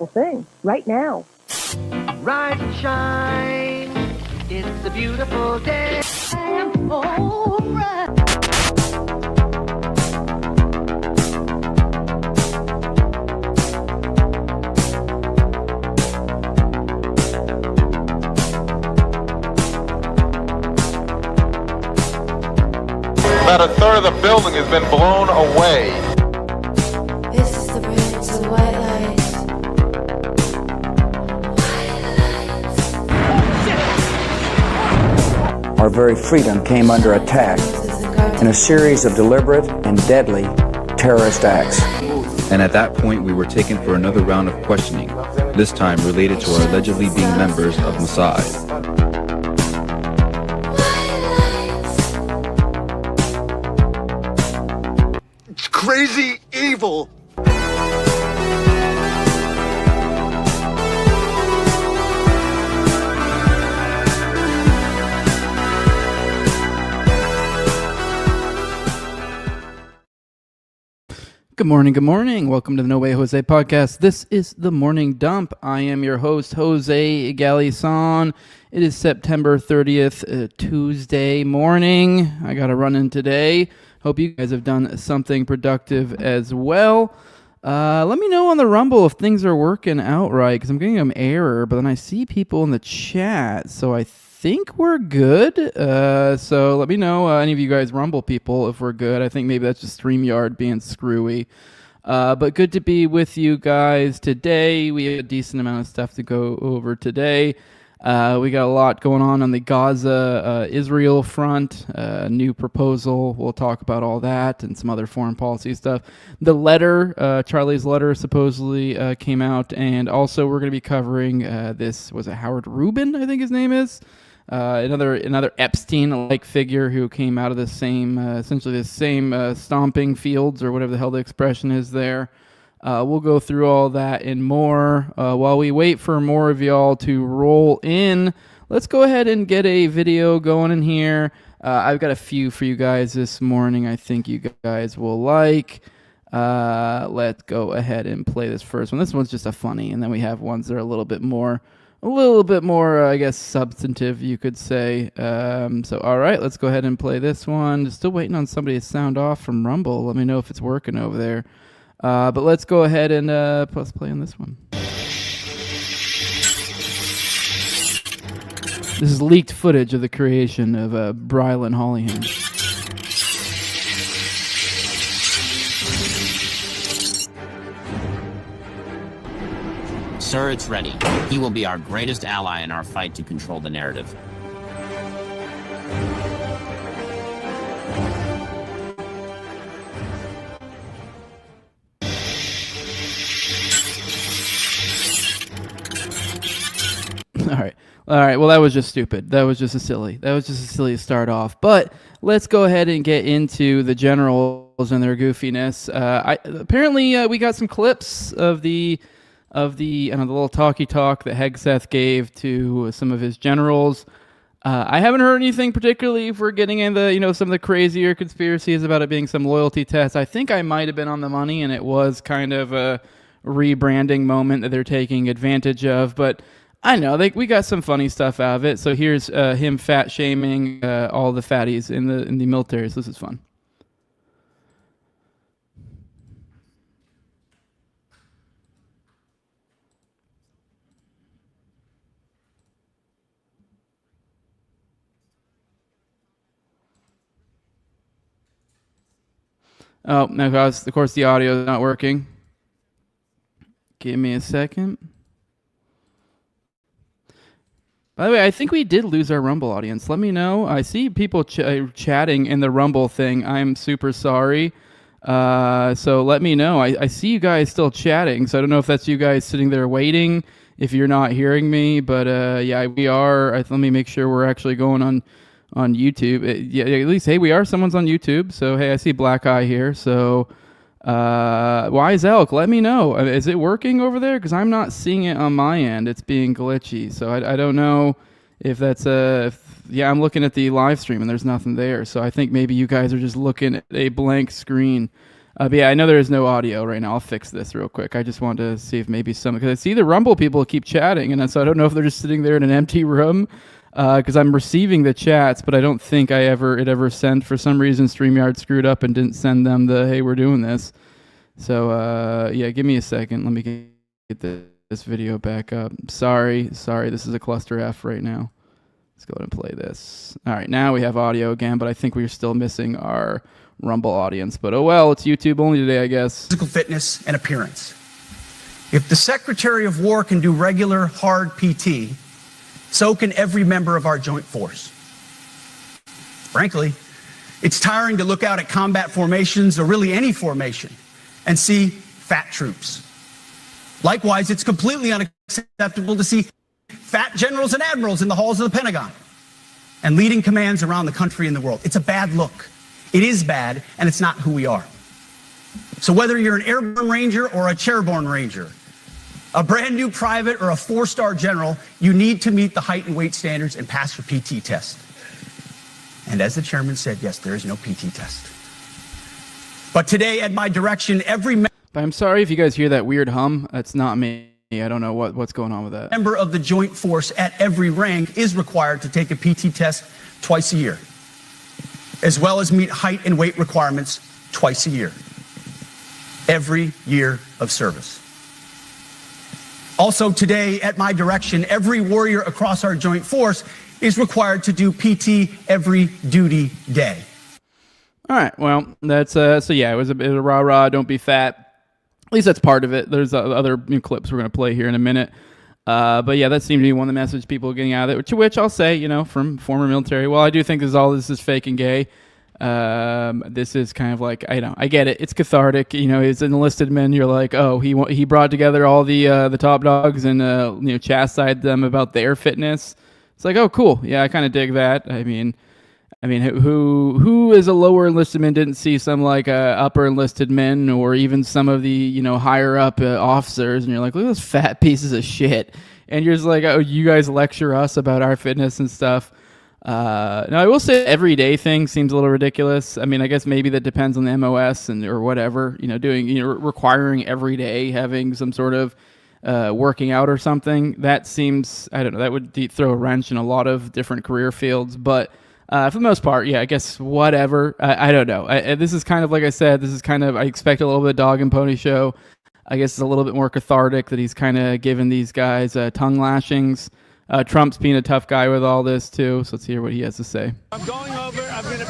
beautiful thing, right now. Rise and shine, it's a beautiful day. I am alright. About a third of the building has been blown away. This is the bridge to the white lights. Our very freedom came under attack in a series of deliberate and deadly terrorist acts. And at that point, we were taken for another round of questioning, this time related to our allegedly being members of Mossad. Crazy evil. Good morning. Welcome to the No Way Jose podcast. This is the Morning Dump. I am your host, Jose Galison. It is September 30th, Tuesday morning. I got to run in today. Hope you guys have done something productive as well. Let me know on the Rumble if things are working out right, because I'm getting an error, but then I see people in the chat, so I think we're good. So let me know, any of you guys Rumble people, if we're good. I think maybe that's just StreamYard being screwy. But good to be with you guys today. We have a decent amount of stuff to go over today. We got a lot going on the Gaza-Israel front, new proposal. We'll talk about all that and some other foreign policy stuff. The letter, Charlie's letter supposedly came out, and also we're going to be covering this, was it Howard Rubin, I think his name is? Another Epstein-like figure who came out of the same, essentially the same stomping fields, or whatever the hell the expression is there. We'll go through all that and more. While we wait for more of y'all to roll in, let's go ahead and get a video going in here. I've got a few for you guys this morning I think you guys will like. Let's go ahead and play this first one. This one's just a funny, and then we have ones that are a little bit more, I guess, substantive, you could say. So, all right, let's go ahead and play this one. Still waiting on somebody to sound off from Rumble. Let me know if it's working over there. But let's go ahead and let's play on this one. This is leaked footage of the creation of Brylan Hollyhan. Sir, it's ready. He will be our greatest ally in our fight to control the narrative. All right. Well, that was just stupid. That was just a silly to start off. But let's go ahead and get into the generals and their goofiness. Apparently, we got some clips of the little talkie talk that Hegseth gave to some of his generals. I haven't heard anything particularly for getting into some of the crazier conspiracies about it being some loyalty test. I think I might have been on the money, and it was kind of a rebranding moment that they're taking advantage of. But I know we got some funny stuff out of it. So here's him fat shaming all the fatties in the military. So this is fun. Oh, now of course the audio is not working. Give me a second. By the way, I think we did lose our Rumble audience. Let me know. I see people chatting in the Rumble thing. I'm super sorry. So let me know. I see you guys still chatting, so I don't know if that's you guys sitting there waiting, if you're not hearing me. But yeah, we are. Let me make sure we're actually going on YouTube. Yeah, at least, hey, we are. Someone's on YouTube. So, hey, I see Black Eye here. So, Wise Elk, let me know. Is it working over there? Because I'm not seeing it on my end. It's being glitchy. So I don't know if that's I'm looking at the live stream and there's nothing there. So I think maybe you guys are just looking at a blank screen. But yeah, I know there is no audio right now. I'll fix this real quick. I just wanted to see if maybe because I see the Rumble people keep chatting, and so I don't know if they're just sitting there in an empty room, because I'm receiving the chats, but I don't think it ever sent. For some reason, StreamYard screwed up and didn't send them the, hey, we're doing this. So yeah, give me a second. Let me get this video back up. Sorry, this is a cluster F right now. Let's go ahead and play this. All right, now we have audio again, but I think we're still missing our Rumble audience. But oh well, it's YouTube only today, I guess. Physical fitness and appearance. If the Secretary of War can do regular hard PT, so can every member of our joint force. Frankly, it's tiring to look out at combat formations, or really any formation, and see fat troops. Likewise, it's completely unacceptable to see fat generals and admirals in the halls of the Pentagon and leading commands around the country and the world. It's a bad look. It is bad, and it's not who we are. So whether you're an airborne ranger or a chairborne ranger, a brand new private or a 4-star general, you need to meet the height and weight standards and pass your PT test. And as the chairman said, yes, there is no PT test. But today, at my direction, But I'm sorry if you guys hear that weird hum. That's not me. I don't know what's going on with that. member of the joint force at every rank is required to take a PT test twice a year, as well as meet height and weight requirements twice a year, every year of service. Also today, at my direction, every warrior across our joint force is required to do PT every duty day. All right, well, that's so yeah, it was a bit of rah-rah, don't be fat. At least that's part of it. There's other clips we're going to play here in a minute. But yeah, that seemed to be one of the messages people are getting out of it, to which I'll say, from former military, well, I do think this is fake and gay. This is kind of like, I get it. It's cathartic. As an enlisted man, you're like, oh, he brought together all the top dogs and, chastised them about their fitness. It's like, oh, cool. Yeah, I kind of dig that. I mean, who as a lower enlisted man didn't see some upper enlisted men, or even some of the higher up officers, and you're like, look at those fat pieces of shit, and you're just like, oh, you guys lecture us about our fitness and stuff. Now I will say everyday thing seems a little ridiculous. I mean, I guess maybe that depends on the MOS or whatever. Doing requiring every day having some sort of working out or something. That seems, I don't know, that would throw a wrench in a lot of different career fields, but. For the most part, yeah, I guess whatever. I don't know. This is kind of, like I said, I expect a little bit of dog and pony show. I guess it's a little bit more cathartic that he's kind of giving these guys tongue lashings. Trump's being a tough guy with all this, too. So let's hear what he has to say. I'm going to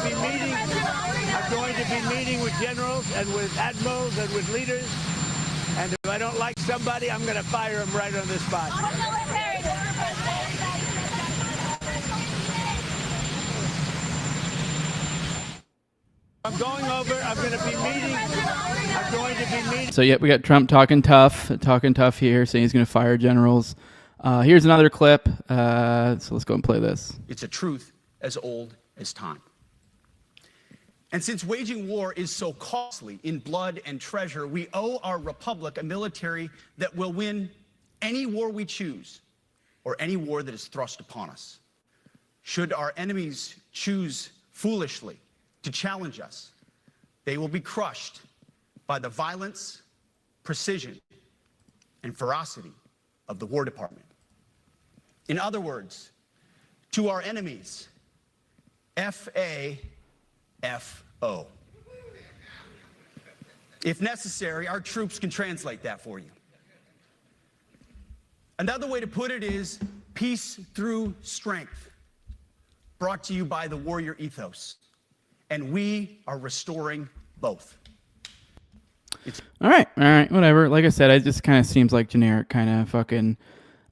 be meeting with generals and with admirals and with leaders. And if I don't like somebody, I'm going to fire him right on the spot. I'm going to be meeting. So yeah, we got Trump talking tough here, saying he's going to fire generals. Here's another clip. So let's go and play this. It's a truth as old as time. And since waging war is so costly in blood and treasure, we owe our republic a military that will win any war we choose, or any war that is thrust upon us. Should our enemies choose foolishly to challenge us, they will be crushed by the violence, precision, and ferocity of the War Department. In other words, to our enemies, F-A-F-O. If necessary, our troops can translate that for you. Another way to put it is peace through strength, brought to you by the warrior ethos. And we are restoring both. All right, whatever. Like I said, it just kind of seems like generic kind of fucking.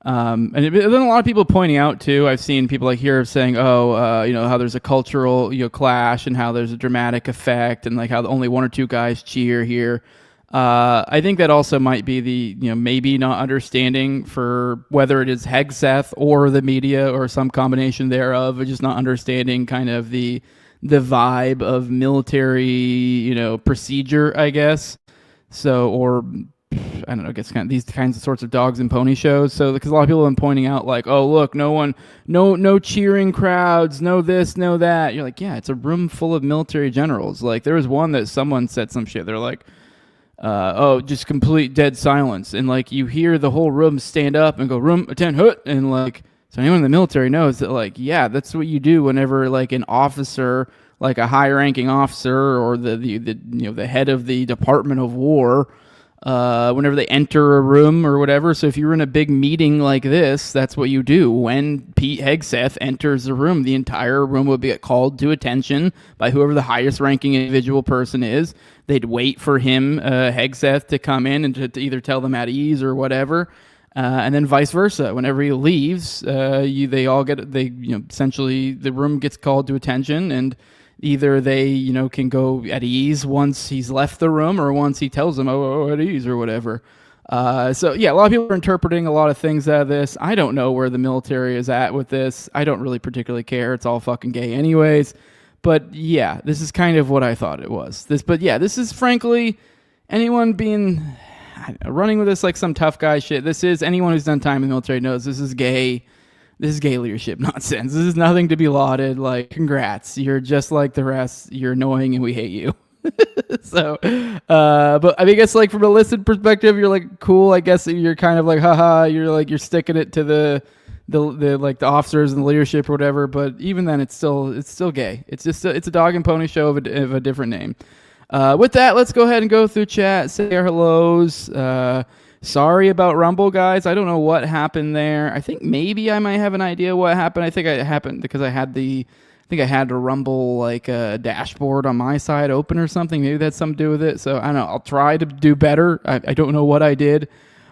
And then a lot of people pointing out too. I've seen people here saying, how there's a cultural clash and how there's a dramatic effect and how only one or two guys cheer here. I think that also might be the maybe not understanding for whether it is Hegseth or the media or some combination thereof, or just not understanding kind of the vibe of military, procedure, I guess. So, or I don't know, I guess these kinds of sorts of dogs and pony shows. So because a lot of people have been pointing out like, oh look, no cheering crowds, no this, no that. You're like, yeah, it's a room full of military generals. Like there was one that someone said some shit. They're like, oh, just complete dead silence, and like you hear the whole room stand up and go, room attend hut, and like, so anyone in the military knows that like, yeah, that's what you do whenever like an officer, like a high-ranking officer or the head of the Department of War, whenever they enter a room or whatever. So if you're in a big meeting like this, that's what you do. When Pete Hegseth enters the room, the entire room will be called to attention by whoever the highest-ranking individual person is. They'd wait for him, Hegseth, to come in and to either tell them at ease or whatever, and then vice versa. Whenever he leaves, essentially the room gets called to attention, and either they can go at ease once he's left the room, or once he tells them at ease or whatever. So yeah, a lot of people are interpreting a lot of things out of this. I don't know where the military is at with this. I don't really particularly care. It's all fucking gay anyways. But yeah, this is kind of what I thought it was. This is frankly, anyone being running with this like some tough guy shit. This is, anyone who's done time in the military knows this is gay. This is gay leadership nonsense. This is nothing to be lauded. Like, congrats, you're just like the rest. You're annoying and we hate you. So, but I mean, I guess like from a listed perspective, you're like cool. I guess you're kind of like, haha. You're sticking it to the like the officers and the leadership or whatever. But even then, it's still gay. It's just it's a dog and pony show of a different name. With that, let's go ahead and go through chat. Say our hellos. Sorry about Rumble, guys. I don't know what happened there. I think maybe I might have an idea what happened. I think it happened because I had the Rumble like dashboard on my side open or something. Maybe that's something to do with it. So I don't know. I'll try to do better. I don't know what I did.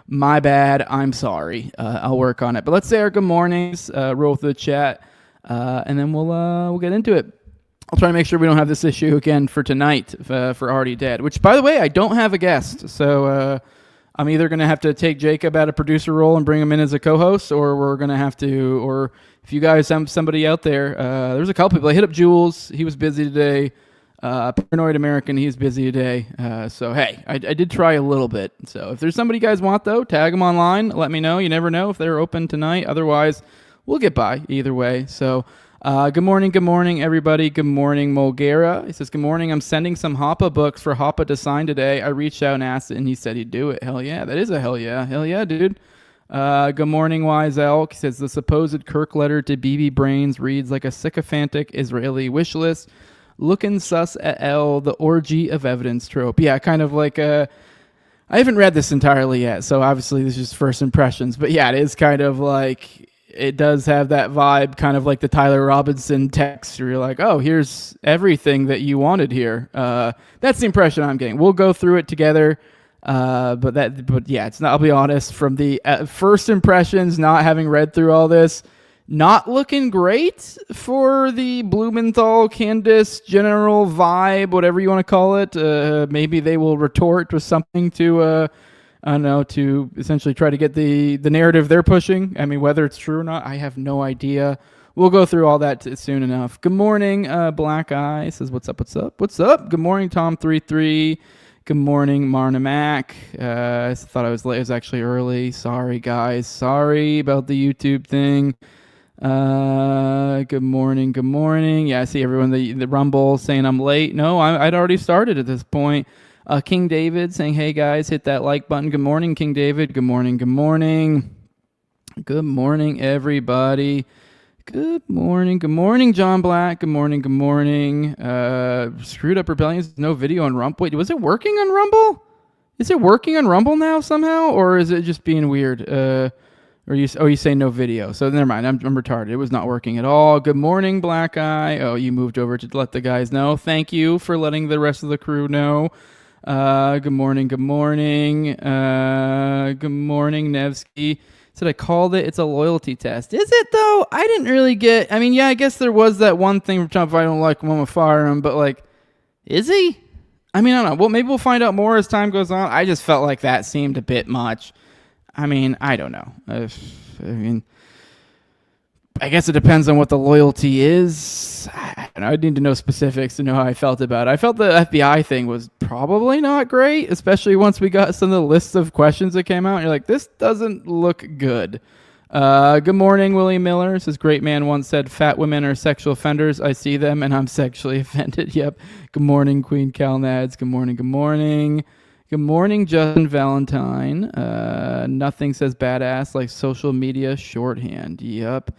My bad. I'm sorry. I'll work on it. But let's say our good mornings. Roll through the chat, and then we'll get into it. I'll try to make sure we don't have this issue again for tonight for Already Dead. Which, by the way, I don't have a guest. So I'm either going to have to take Jacob out of producer role and bring him in as a co-host, or we're going to have to, or if you guys have somebody out there, there's a couple people. I hit up Jules. He was busy today. Paranoid American, he's busy today. So, hey, I did try a little bit. So if there's somebody you guys want, though, tag them online. Let me know. You never know if they're open tonight. Otherwise, we'll get by either way. So good morning, everybody. Good morning, Mulgera. He says, good morning. I'm sending some Hoppa books for Hoppa to sign today. I reached out and asked it, and he said he'd do it. Hell yeah. That is a hell yeah. Hell yeah, dude. Good morning, Wise Elk. He says, the supposed Kirk letter to Bibi Brains reads like a sycophantic Israeli wish list. Looking sus at L, the orgy of evidence trope. Yeah, kind of like I haven't read this entirely yet, so obviously this is just first impressions. But yeah, it is kind of like, it does have that vibe, kind of like the Tyler Robinson text, where you're like, oh, here's everything that you wanted here. That's the impression I'm getting. We'll go through it together. But yeah, it's not, I'll be honest, from the first impressions, not having read through all this, not looking great for the Blumenthal, Candace, general vibe, whatever you want to call it. Maybe they will retort with something to, I don't know, to essentially try to get the narrative they're pushing. I mean, whether it's true or not, I have no idea. We'll go through all that soon enough. Good morning, Black Eye says, what's up? Good morning, Tom33. Good morning, Marna Mac. I thought I was late. It was actually early. Sorry, guys. Sorry about the YouTube thing. Good morning. Yeah, I see everyone, the Rumble saying I'm late. No, I'd already started at this point. King David saying, hey guys, hit that like button. Good morning, King David. Good morning. Good morning, everybody. Good morning, John Black. Good morning. Screwed Up Rebellions. No video on Rumble. Wait, was it working on Rumble? Is it working on Rumble now somehow? Or is it just being weird? Or you say no video. So never mind. I'm retarded. It was not working at all. Good morning, Black Eye. Oh, you moved over to let the guys know. Thank you for letting the rest of the crew know. Good morning. Good morning, Nevsky. Said I called it. It's a loyalty test. Is it though? I didn't really get. I mean, yeah, I guess there was that one thing from Trump. If I don't like him, I'm gonna fire him. But like, is he? I mean, I don't know. Well, maybe we'll find out more as time goes on. I just felt like that seemed a bit much. I mean, I don't know. I guess it depends on what the loyalty is. I and I need to know specifics to know how I felt about it. I felt the FBI thing was probably not great, especially once we got some of the lists of questions that came out. And you're like, this doesn't look good. Good morning, William Miller. Says, great man once said, fat women are sexual offenders. I see them and I'm sexually offended. Yep. Good morning, Queen Calnads. Good morning. Good morning. Good morning, Justin Valentine. Nothing says badass like social media shorthand. Yep.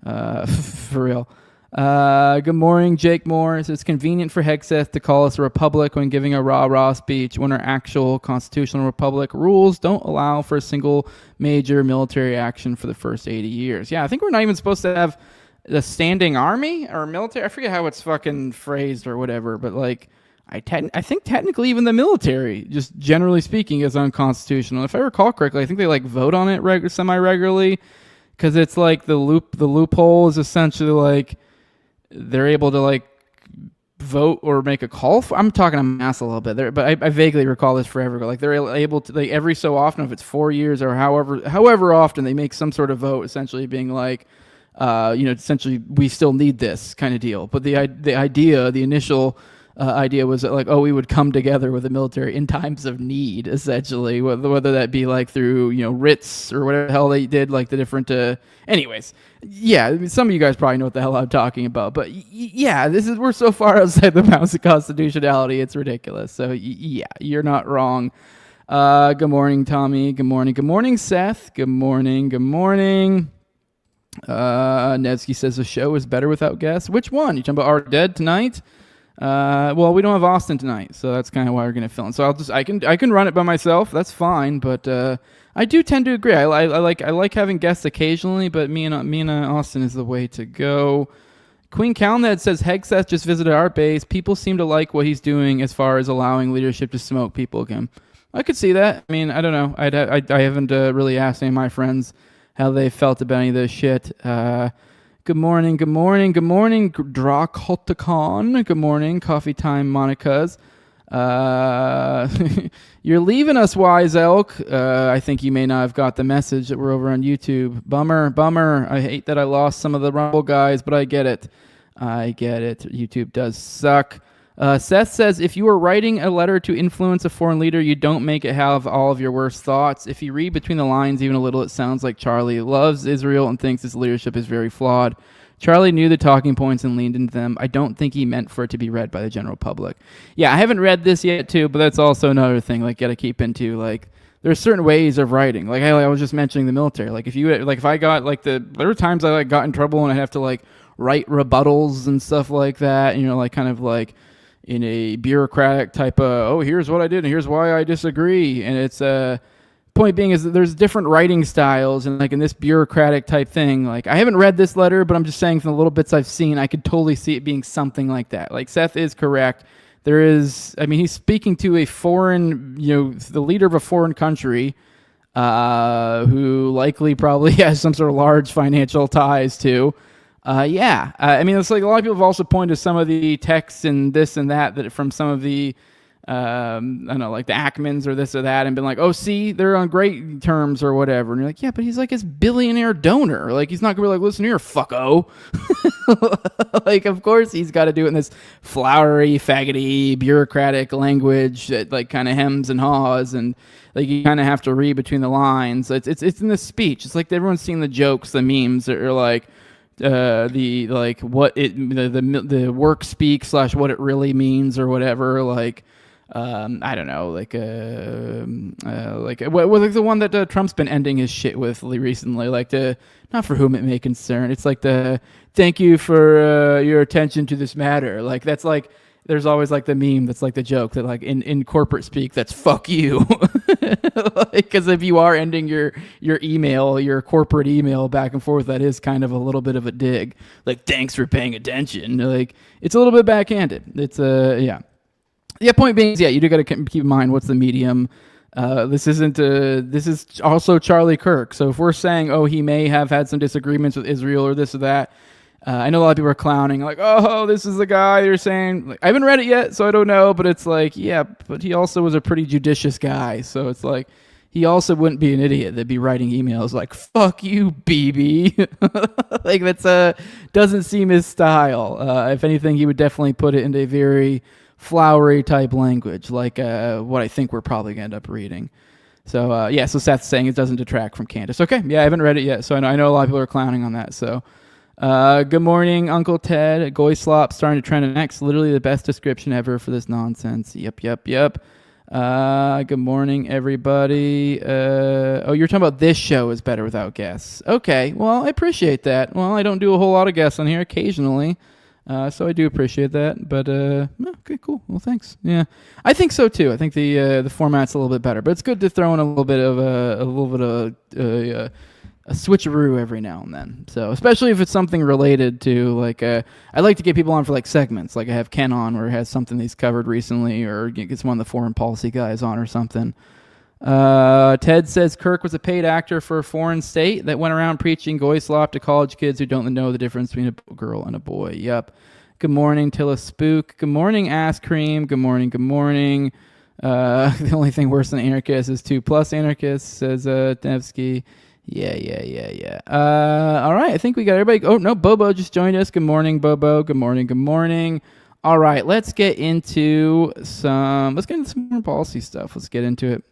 For real. Good morning, Jake Moore. It's convenient for Hegseth to call us a republic when giving a rah-rah speech when our actual constitutional republic rules don't allow for a single major military action for the first 80 years. Yeah, I think we're not even supposed to have the standing army or military. I forget how it's fucking phrased or whatever, but like I think technically even the military, just generally speaking, is unconstitutional. If I recall correctly, I think they like vote on it semi-regularly because it's like the loophole is essentially like they're able to like vote or make a call for. I'm talking a mass a little bit there, but I vaguely recall this forever ago. Like they're able to, like every so often, if it's 4 years or however often, they make some sort of vote, essentially being like, essentially we still need this kind of deal. But the initial idea was that like, oh, we would come together with the military in times of need, essentially, whether that be like through, writs or whatever the hell they did, like the different, anyways. Yeah, I mean, some of you guys probably know what the hell I'm talking about, but yeah, we're so far outside the bounds of constitutionality, it's ridiculous. So yeah, you're not wrong. Good morning, Tommy. Good morning. Good morning, Seth. Good morning. Good morning. Nevsky says the show is better without guests. Which one? You talking about Our Dead tonight? Well, we don't have Austin tonight, so that's kind of why we're gonna fill in. So I can run it by myself. That's fine, but I do tend to agree. I like having guests occasionally, but me and Austin is the way to go. Queen Calned says Hegseth just visited our base. People seem to like what he's doing as far as allowing leadership to smoke people again. I could see that. I mean, I don't know. I haven't really asked any of my friends how they felt about any of this shit. Good morning, good morning, good morning, Drakotakon. Good morning, Coffee Time Monica's. You're leaving us, Wise Elk. I think you may not have got the message that we're over on YouTube. Bummer. I hate that I lost some of the Rumble guys, but I get it. YouTube does suck. Seth says, if you are writing a letter to influence a foreign leader, you don't make it have all of your worst thoughts. If you read between the lines even a little, it sounds like Charlie loves Israel and thinks his leadership is very flawed. Charlie knew the talking points and leaned into them. I don't think he meant for it to be read by the general public. Yeah, I haven't read this yet, too, but that's also another thing, like, gotta keep into, like, there's certain ways of writing. Like, I was just mentioning the military. Like, if I got, like, there were times I, like, got in trouble and I have to, like, write rebuttals and stuff like that, like, kind of, like, in a bureaucratic type of, here's what I did and here's why I disagree. And it's point being is that there's different writing styles, and like in this bureaucratic type thing, like I haven't read this letter, but I'm just saying from the little bits I've seen, I could totally see it being something like that. Like Seth is correct. He's speaking to a foreign, the leader of a foreign country who likely probably has some sort of large financial ties to. It's like a lot of people have also pointed to some of the texts and this and that from some of the, I don't know, like the Ackmans or this or that, and been like, oh, see, they're on great terms or whatever. And you're like, yeah, but he's like his billionaire donor. Like, he's not going to be like, listen here, fucko. Like, of course he's got to do it in this flowery, faggoty, bureaucratic language that like kind of hems and haws, and like you kind of have to read between the lines. It's in the speech. It's like everyone's seen the jokes, the memes that are like, the work speak / what it really means or whatever, like I don't know, like the one that Trump's been ending his shit with recently, like the not for whom it may concern. It's like the thank you for your attention to this matter. Like that's like there's always like the meme that's like the joke that like in corporate speak that's fuck you. Because if you are ending your email, your corporate email back and forth, that is kind of a little bit of a dig. Like, thanks for paying attention. Like, it's a little bit backhanded. It's yeah. Yeah, point being is, yeah, you do got to keep in mind what's the medium. This is also Charlie Kirk. So if we're saying, oh, he may have had some disagreements with Israel or this or that, I know a lot of people are clowning, like, oh, this is the guy you're saying. Like, I haven't read it yet, so I don't know, but it's like, yeah, but he also was a pretty judicious guy. So it's like, he also wouldn't be an idiot that'd be writing emails like "fuck you, Bibi." Like that's doesn't seem his style. If anything, he would definitely put it into a very flowery type language, like what I think we're probably gonna end up reading. So so Seth's saying it doesn't detract from Candace. Okay, yeah, I haven't read it yet, so I know a lot of people are clowning on that. So good morning, Uncle Ted. Goy Slop starting to trend on X. Literally the best description ever for this nonsense. Yep. Good morning, everybody. You're talking about this show is better without guests. Okay, well, I appreciate that. Well, I don't do a whole lot of guests on here occasionally, so I do appreciate that. But okay, cool. Well, thanks. Yeah, I think so too. I think the format's a little bit better, but it's good to throw in a little bit of a switcheroo every now and then. So especially if it's something related to like I like to get people on for like segments. Like I have Ken on where he has something he's covered recently, or gets one of the foreign policy guys on or something. Ted says Kirk was a paid actor for a foreign state that went around preaching goy slop to college kids who don't know the difference between a girl and a boy. Yep. Good morning, Tilla Spook. Good morning, Ass Cream. Good morning. The only thing worse than anarchists is 2+ anarchists, says Nevsky. Yeah. All right, I think we got everybody. Oh, no, Bobo just joined us. Good morning, Bobo. Good morning. All right, let's get into some more policy stuff. Let's get into it.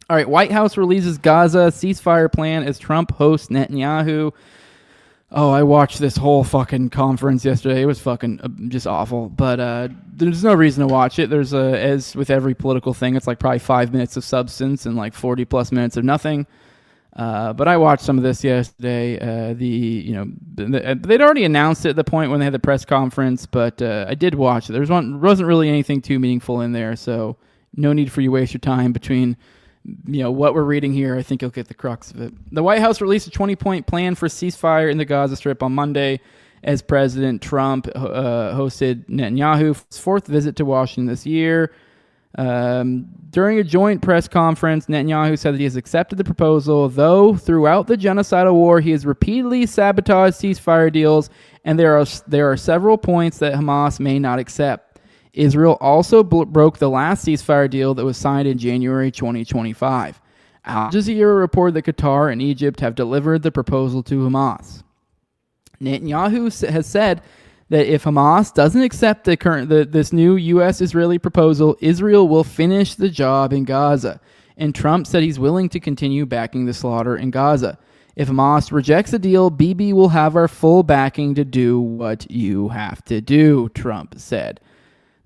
All right, White House releases Gaza ceasefire plan as Trump hosts Netanyahu. Oh, I watched this whole fucking conference yesterday. It was fucking just awful. But there's no reason to watch it. There's as with every political thing, it's like probably 5 minutes of substance and like 40+ minutes of nothing. But I watched some of this yesterday. They'd already announced it at the point when they had the press conference, but I did watch it. There wasn't really anything too meaningful in there, so no need for you to waste your time between what we're reading here. I think you'll get the crux of it. The White House released a 20-point plan for ceasefire in the Gaza Strip on Monday as President Trump hosted Netanyahu's 4th visit to Washington this year. During a joint press conference, Netanyahu said that he has accepted the proposal, though throughout the genocidal war, he has repeatedly sabotaged ceasefire deals, and there are several points that Hamas may not accept. Israel also broke the last ceasefire deal that was signed in January 2025. Al Jazeera reported that Qatar and Egypt have delivered the proposal to Hamas. Netanyahu has said that if Hamas doesn't accept this new U.S.-Israeli proposal, Israel will finish the job in Gaza. And Trump said he's willing to continue backing the slaughter in Gaza. If Hamas rejects the deal, Bibi will have our full backing to do what you have to do, Trump said.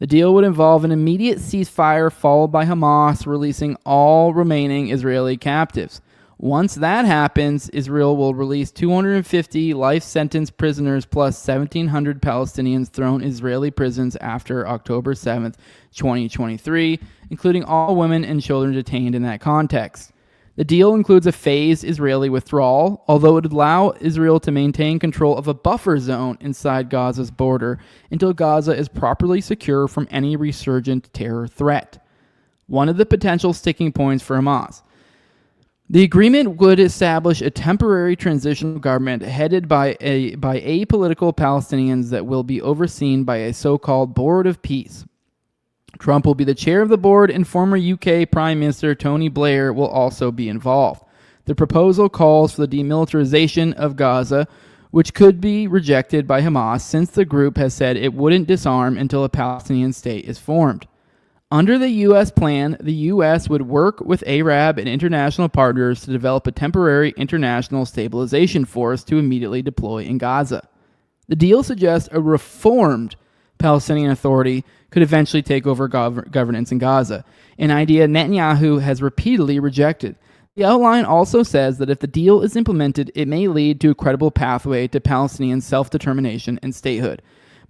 The deal would involve an immediate ceasefire followed by Hamas releasing all remaining Israeli captives. Once that happens, Israel will release 250 life sentence prisoners plus 1,700 Palestinians thrown in Israeli prisons after October 7th, 2023, including all women and children detained in that context. The deal includes a phased Israeli withdrawal, although it would allow Israel to maintain control of a buffer zone inside Gaza's border until Gaza is properly secure from any resurgent terror threat. One of the potential sticking points for Hamas. The agreement would establish a temporary transitional government headed by apolitical Palestinians that will be overseen by a so-called Board of Peace. Trump will be the chair of the board, and former UK Prime Minister Tony Blair will also be involved. The proposal calls for the demilitarization of Gaza, which could be rejected by Hamas since the group has said it wouldn't disarm until a Palestinian state is formed. Under the U.S. plan, the U.S. would work with Arab and international partners to develop a temporary international stabilization force to immediately deploy in Gaza. The deal suggests a reformed Palestinian Authority could eventually take over governance in Gaza, an idea Netanyahu has repeatedly rejected. The outline also says that if the deal is implemented, it may lead to a credible pathway to Palestinian self-determination and statehood.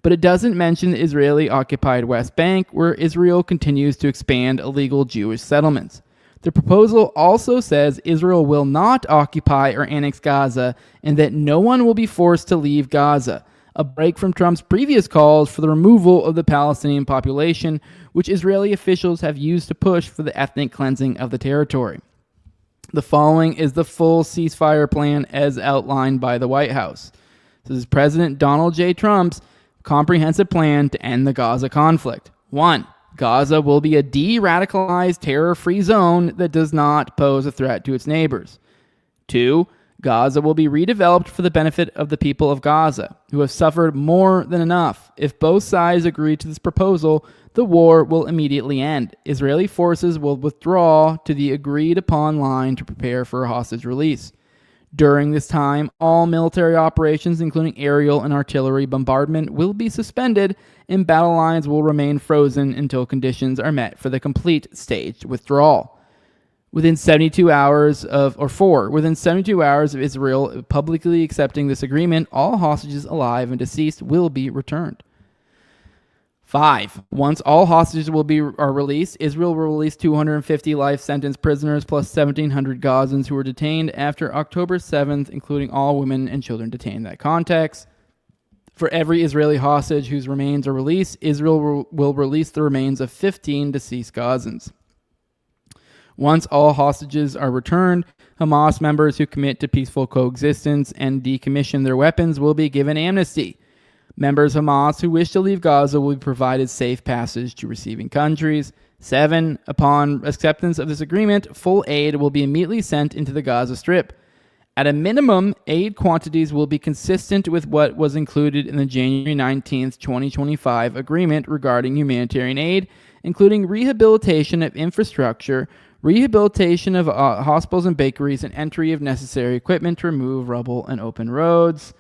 But it doesn't mention the Israeli-occupied West Bank, where Israel continues to expand illegal Jewish settlements. The proposal also says Israel will not occupy or annex Gaza and that no one will be forced to leave Gaza, a break from Trump's previous calls for the removal of the Palestinian population, which Israeli officials have used to push for the ethnic cleansing of the territory. The following is the full ceasefire plan as outlined by the White House. This is President Donald J. Trump's comprehensive plan to end the Gaza conflict. 1. Gaza will be a de-radicalized, terror-free zone that does not pose a threat to its neighbors. 2. Gaza will be redeveloped for the benefit of the people of Gaza, who have suffered more than enough. If both sides agree to this proposal, the war will immediately end. Israeli forces will withdraw to the agreed-upon line to prepare for a hostage release. During this time, all military operations, including aerial and artillery bombardment, will be suspended, and battle lines will remain frozen until conditions are met for the complete staged withdrawal. Within 72 hours of Israel publicly accepting this agreement, all hostages alive and deceased will be returned. 5. Once all hostages are released, Israel will release 250 life sentence prisoners plus 1,700 Gazans who were detained after October 7th, including all women and children detained in that context. For every Israeli hostage whose remains are released, Israel will release the remains of 15 deceased Gazans. Once all hostages are returned, Hamas members who commit to peaceful coexistence and decommission their weapons will be given amnesty. Members of Hamas who wish to leave Gaza will be provided safe passage to receiving countries. 7. Upon acceptance of this agreement, full aid will be immediately sent into the Gaza Strip. At a minimum, aid quantities will be consistent with what was included in the January 19th, 2025 agreement regarding humanitarian aid, including rehabilitation of infrastructure, rehabilitation of hospitals and bakeries, and entry of necessary equipment to remove rubble and open roads.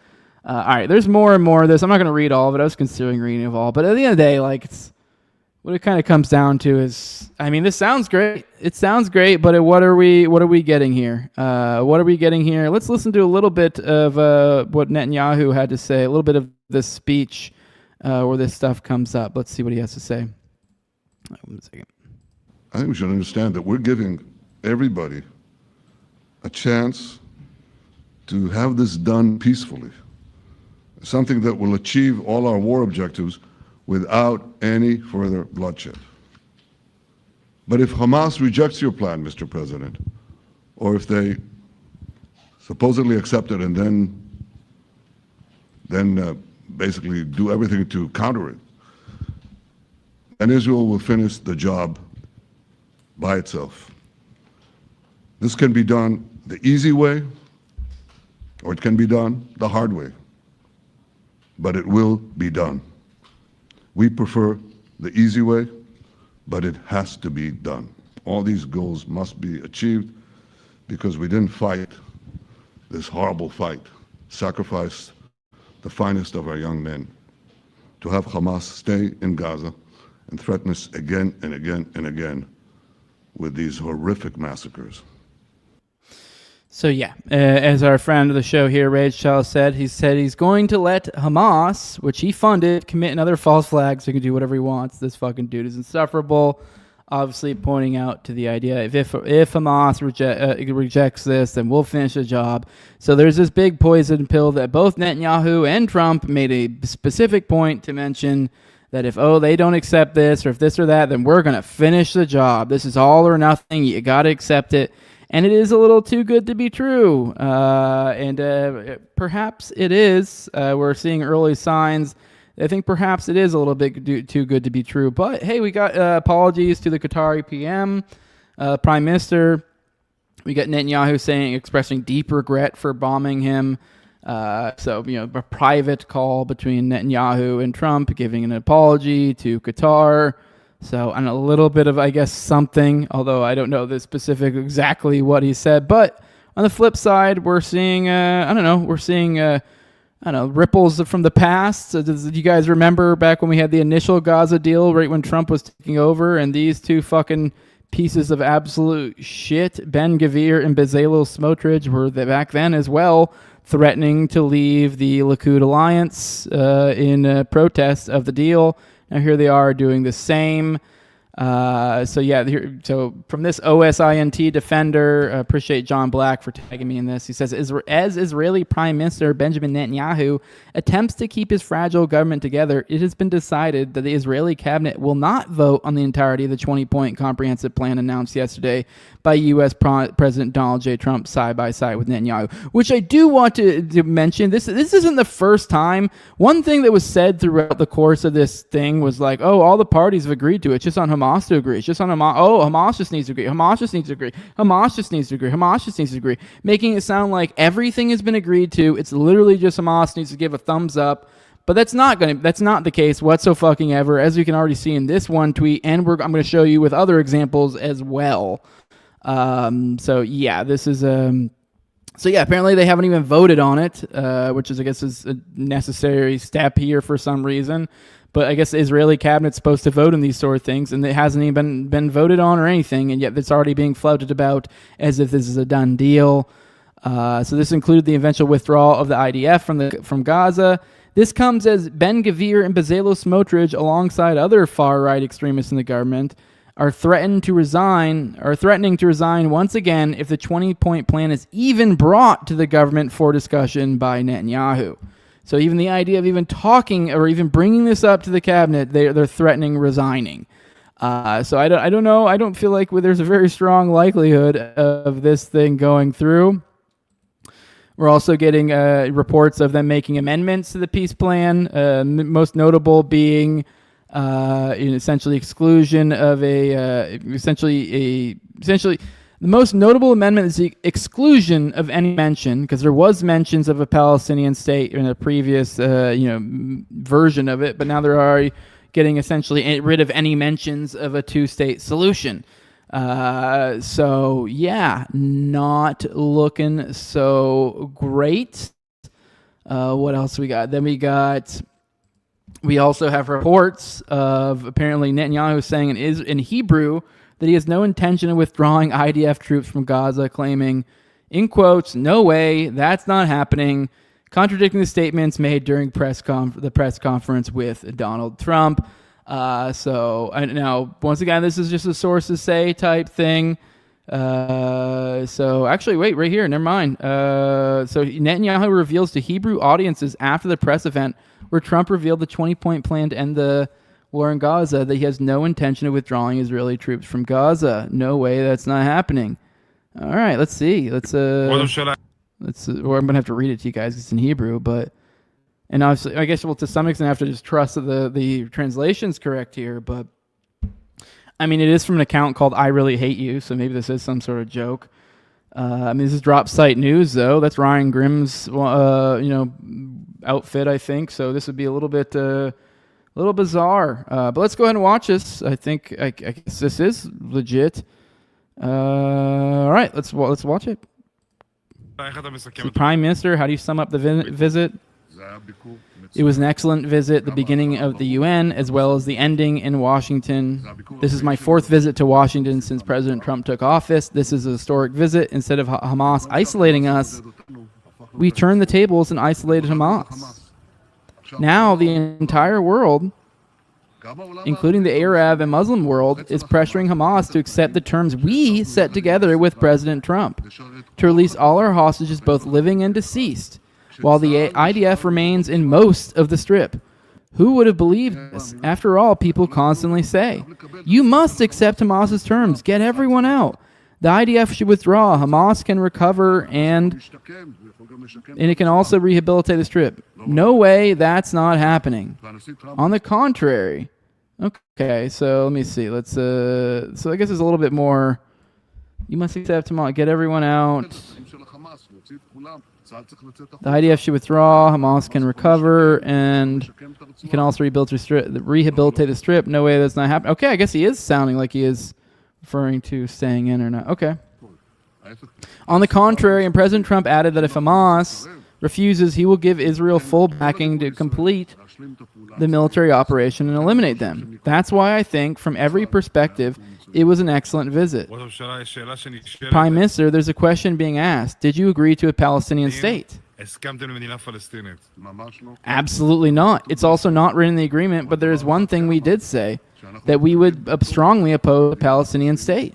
All right, there's more and more of this. I'm not going to read all of it. I was considering reading it all, but at the end of the day, what it kind of comes down to is, this sounds great. It sounds great, but what are we getting here? What are we getting here? Let's listen to a little bit of what Netanyahu had to say, a little bit of this speech where this stuff comes up. Let's see what he has to say. 1 second. I think we should understand that we're giving everybody a chance to have this done peacefully, something that will achieve all our war objectives without any further bloodshed. But if Hamas rejects your plan, Mr. President, or if they supposedly accept it and then basically do everything to counter it, and Israel will finish the job by itself. This can be done the easy way, or it can be done the hard way, but it will be done. We prefer the easy way, but it has to be done. All these goals must be achieved because we didn't fight this horrible fight, sacrifice the finest of our young men to have Hamas stay in Gaza and threaten us again and again and again with these horrific massacres. So as our friend of the show here, Rage Charles said he's going to let Hamas, which he funded, commit another false flag so he can do whatever he wants. This fucking dude is insufferable. Obviously pointing out to the idea if Hamas rejects this, then we'll finish the job. So there's this big poison pill that both Netanyahu and Trump made a specific point to mention that if they don't accept this or if this or that, then we're going to finish the job. This is all or nothing. You got to accept it. And it is a little too good to be true. And perhaps it is. We're seeing early signs. I think perhaps it is a little bit too good to be true. But hey, we got apologies to the Qatari PM, Prime Minister. We got Netanyahu expressing deep regret for bombing him. So, a private call between Netanyahu and Trump giving an apology to Qatar. So, and a little bit of, I guess, something, although I don't know the specific exactly what he said. But on the flip side, we're seeing, ripples from the past. So do you guys remember back when we had the initial Gaza deal, right when Trump was taking over, and these two fucking pieces of absolute shit, Ben Gvir and Bezalel Smotrich, were back then as well, threatening to leave the Likud alliance in protest of the deal. Now here they are doing the same. So from this OSINT defender, appreciate John Black for tagging me in this. He says, as Israeli Prime Minister Benjamin Netanyahu attempts to keep his fragile government together, it has been decided that the Israeli cabinet will not vote on the entirety of the 20-point comprehensive plan announced yesterday by U.S. President Donald J. Trump side by side with Netanyahu, which I do want to mention. This isn't the first time. One thing that was said throughout the course of this thing was like, oh, all the parties have agreed to it. It's just on Hamas to agree. It's just on Hamas. Oh, Hamas just needs to agree. Hamas just needs to agree. Hamas just needs to agree. Hamas just needs to agree. Making it sound like everything has been agreed to. It's literally just Hamas needs to give a thumbs up. But that's not the case whatsoever, as you can already see in this one tweet, and I'm going to show you with other examples as well. Apparently they haven't even voted on it, which is, I guess, is a necessary step here for some reason. But I guess the Israeli cabinet's supposed to vote on these sort of things, and it hasn't even been voted on or anything, and yet it's already being flouted about as if this is a done deal. So this included the eventual withdrawal of the IDF from Gaza. This comes as Ben Gvir and Bezalel Smotrich, alongside other far-right extremists in the government, are threatening to resign once again if the 20-point plan is even brought to the government for discussion by Netanyahu. So even the idea of even talking or even bringing this up to the cabinet, they're threatening resigning. So I don't know. I don't feel like there's a very strong likelihood of this thing going through. We're also getting reports of them making amendments to the peace plan, most notable being essentially exclusion of essentially the most notable amendment is the exclusion of any mention, because there was mentions of a Palestinian state in a previous version of it, but now they're already getting essentially rid of any mentions of a two-state solution. Not looking so great. What else we got? Then we also have reports of apparently Netanyahu saying in Hebrew that he has no intention of withdrawing IDF troops from Gaza, claiming, in quotes, "No way, that's not happening," contradicting the statements made during the press conference with Donald Trump. Now, once again, this is just a sources say type thing. Actually, wait, right here, never mind. So Netanyahu reveals to Hebrew audiences after the press event where Trump revealed the 20-point plan to end the war in Gaza that he has no intention of withdrawing Israeli troops from Gaza. No way, that's not happening. All right, let's see. Or I'm gonna have to read it to you guys. It's in Hebrew, and obviously, I guess we'll to some extent have to just trust that the translation's correct here. But I mean, it is from an account called "I Really Hate You," so maybe this is some sort of joke. This is Drop Site News, though. That's Ryan Grimm's, outfit, I think. So this would be a little bizarre. But let's go ahead and watch this. I guess this is legit. All right, let's watch it. So Prime Minister, how do you sum up the visit? It was an excellent visit, the beginning of the UN, as well as the ending in Washington. This is my fourth visit to Washington since President Trump took office. This is a historic visit. Instead of Hamas isolating us, we turned the tables and isolated Hamas. Now the entire world, including the Arab and Muslim world, is pressuring Hamas to accept the terms we set together with President Trump to release all our hostages, both living and deceased, while the IDF remains in most of the Strip. Who would have believed this? After all, people constantly say, you must accept Hamas's terms. Get everyone out. The IDF should withdraw. Hamas can recover and it can also rehabilitate the Strip. No way, that's not happening. On the contrary. Okay, so let me see. So I guess there's a little bit more. You must accept Hamas. Get everyone out. The IDF should withdraw, Hamas can recover, and you can also rehabilitate the Strip. No way, that's not happening. Okay, I guess he is sounding like he is referring to staying in or not. Okay. On the contrary, and President Trump added that if Hamas refuses, he will give Israel full backing to complete the military operation and eliminate them. That's why I think, from every perspective, it was an excellent visit. Prime Minister, there's a question being asked. Did you agree to a Palestinian state? Absolutely not. It's also not written in the agreement, but there is one thing we did say. that we would strongly oppose a Palestinian state.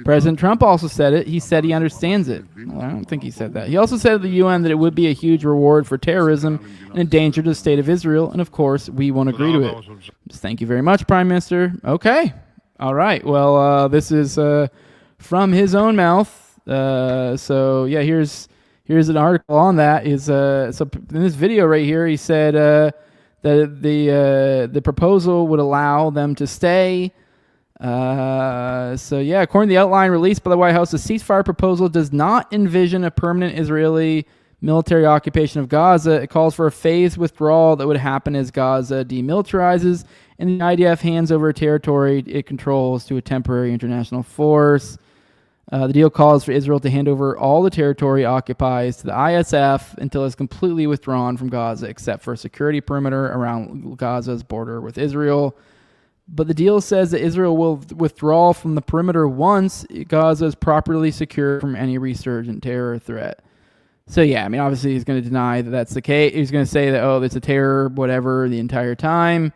President Trump also said it. He said he understands it. Well, I don't think he said that. He also said at the UN that it would be a huge reward for terrorism and a danger to the state of Israel. And of course, we won't agree to it. Just thank you very much, Prime Minister. Okay. All right. Well, this is from his own mouth. So yeah, here's an article on that. So in this video right here, he said that the proposal would allow them to stay. So yeah, according to the outline released by the White House, the ceasefire proposal does not envision a permanent Israeli military occupation of Gaza. It calls for a phased withdrawal that would happen as Gaza demilitarizes and the IDF hands over territory it controls to a temporary international force. The deal calls for Israel to hand over all the territory it occupies to the ISF until it's completely withdrawn from Gaza, except for a security perimeter around Gaza's border with Israel. But the deal says that Israel will withdraw from the perimeter once Gaza is properly secure from any resurgent terror threat. So yeah, I mean, obviously he's going to deny that that's the case. He's going to say that, oh, it's a terror, whatever, the entire time.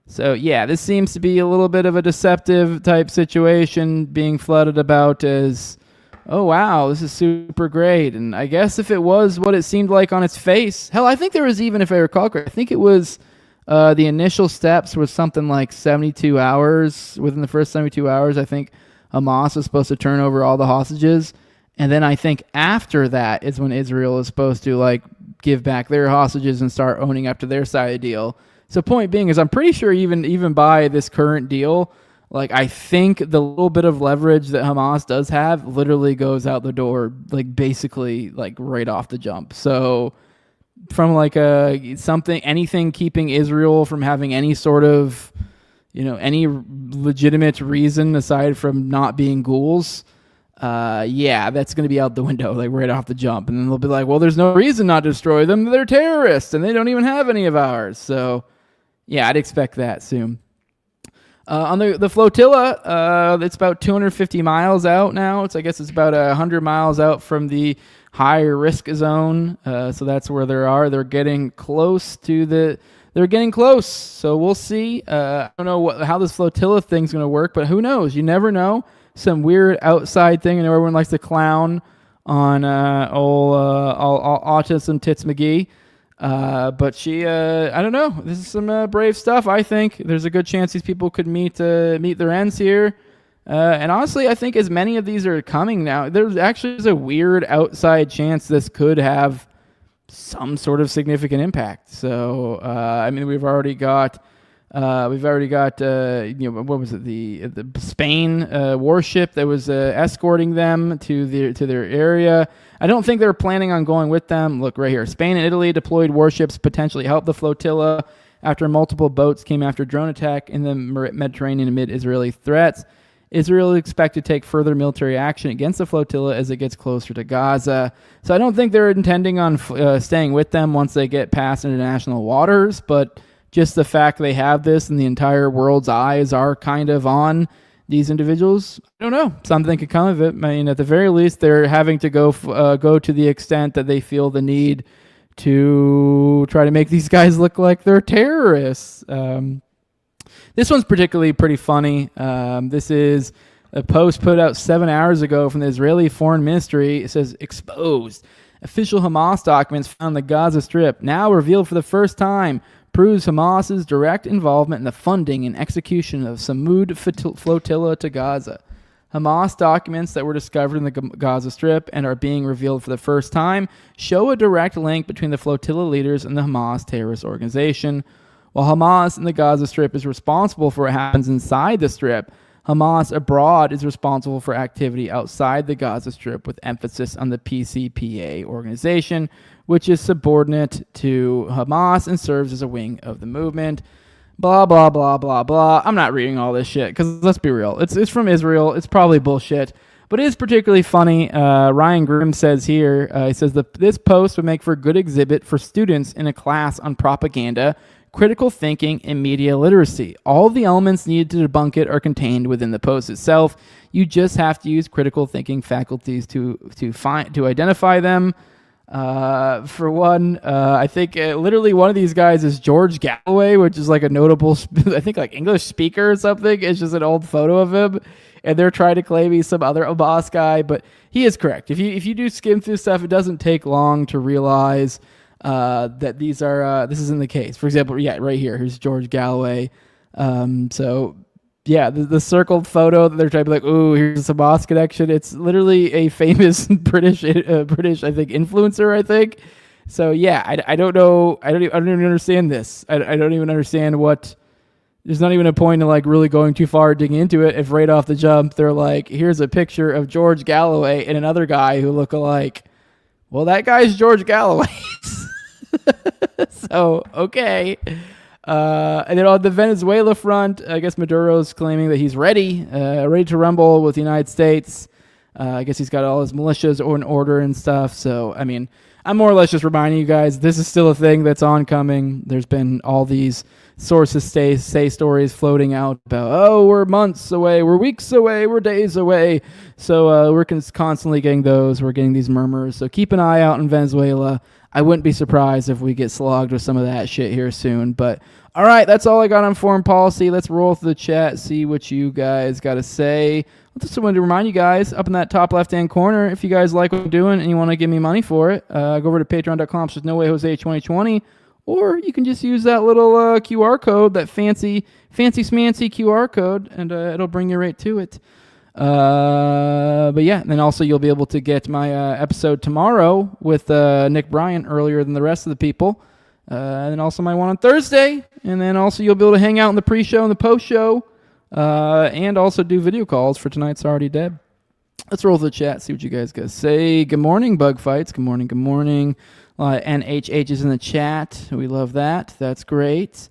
So yeah, this seems to be a little bit of a deceptive type situation being flooded about as, oh wow, this is super great. And I guess if it was what it seemed like on its face, hell, I think there was even, if I recall correctly, I think it was the initial steps was something like 72 hours. Within the first 72 hours, I think Hamas was supposed to turn over all the hostages. And then I think after that is when Israel is supposed to like give back their hostages and start owning up to their side of the deal. So point being is I'm pretty sure even by this current deal, like I think the little bit of leverage that Hamas does have literally goes out the door, like basically like right off the jump. So from like anything keeping Israel from having any sort of, any legitimate reason aside from not being ghouls, yeah, that's going to be out the window, like right off the jump. And then they'll be like, well, there's no reason not to destroy them. They're terrorists and they don't even have any of ours. So yeah, I'd expect that soon. On the flotilla, it's about 250 miles out now. I guess it's about 100 miles out from the high risk zone. So that's where they are. They're getting close to they're getting close. So we'll see. I don't know how this flotilla thing's going to work, but who knows? You never know. Some weird outside thing. I know everyone likes to clown on old Autism Tits McGee. But she, I don't know. This is some brave stuff. I think there's a good chance these people could meet their ends here. And honestly, I think as many of these are coming now, there's actually a weird outside chance this could have some sort of significant impact. So, I mean, we've already got, what was it? The Spain warship that was escorting them to their area. I don't think they're planning on going with them. Look right here. Spain and Italy deployed warships potentially help the flotilla after multiple boats came after drone attack in the Mediterranean amid Israeli threats. Israel is expected to take further military action against the flotilla as it gets closer to Gaza. So I don't think they're intending on staying with them once they get past international waters, but just the fact they have this and the entire world's eyes are kind of on these individuals, I don't know. Something could come of it. I mean, at the very least, they're having to go to the extent that they feel the need to try to make these guys look like they're terrorists. This one's particularly pretty funny. This is a post put out 7 hours ago from the Israeli Foreign Ministry. It says, exposed. Official Hamas documents found in the Gaza Strip, now revealed for the first time, proves Hamas's direct involvement in the funding and execution of Samud flotilla to Gaza. Hamas documents that were discovered in the Gaza Strip and are being revealed for the first time show a direct link between the flotilla leaders and the Hamas terrorist organization. While Hamas in the Gaza Strip is responsible for what happens inside the Strip, Hamas abroad is responsible for activity outside the Gaza Strip with emphasis on the PCPA organization, which is subordinate to Hamas and serves as a wing of the movement. Blah, blah, blah, blah, blah. I'm not reading all this shit because let's be real. It's from Israel. It's probably bullshit, but it is particularly funny. Ryan Grimm says here, he says, this post would make for a good exhibit for students in a class on propaganda, critical thinking, and media literacy. All the elements needed to debunk it are contained within the post itself. You just have to use critical thinking faculties to identify them. For one, I think literally one of these guys is George Galloway, which is like a notable, I think like English speaker or something. It's just an old photo of him, and they're trying to claim he's some other boss guy, but he is correct. If you do skim through stuff, it doesn't take long to realize that this isn't the case. For example, right here, here's George Galloway. So yeah, the circled photo that they're trying to be like, ooh, here's a Hamas connection. It's literally a famous British, I think, influencer, I think. So yeah, I don't know. I don't even understand this. I don't even understand what. There's not even a point in like really going too far digging into it. If right off the jump they're like, here's a picture of George Galloway and another guy who look alike. Well, that guy's George Galloway. So okay. And then on the Venezuela front, I guess Maduro's claiming that he's ready to rumble with the United States. I guess he's got all his militias in order and stuff. So, I mean, I'm more or less just reminding you guys, this is still a thing that's oncoming. There's been all these sources say stories floating out about, oh, we're months away, we're weeks away, we're days away. So we're constantly getting those. We're getting these murmurs. So keep an eye out in Venezuela. I wouldn't be surprised if we get slogged with some of that shit here soon. But all right, that's all I got on foreign policy. Let's roll through the chat, see what you guys got to say. I just wanted to remind you guys, up in that top left-hand corner, if you guys like what I'm doing and you want to give me money for it, go over to patreon.com/NoWayJose2020, or you can just use that little QR code, that fancy smancy QR code, and it'll bring you right to it. But yeah, and then also you'll be able to get my episode tomorrow with Nick Bryan earlier than the rest of the people. And then also my one on Thursday. And then also you'll be able to hang out in the pre-show and the post-show. And also do video calls for Tonight's Already Dead. Let's roll the chat, see what you guys got to say. Good morning, Bug Fights. Good morning, good morning. NHH is in the chat. We love that. That's great.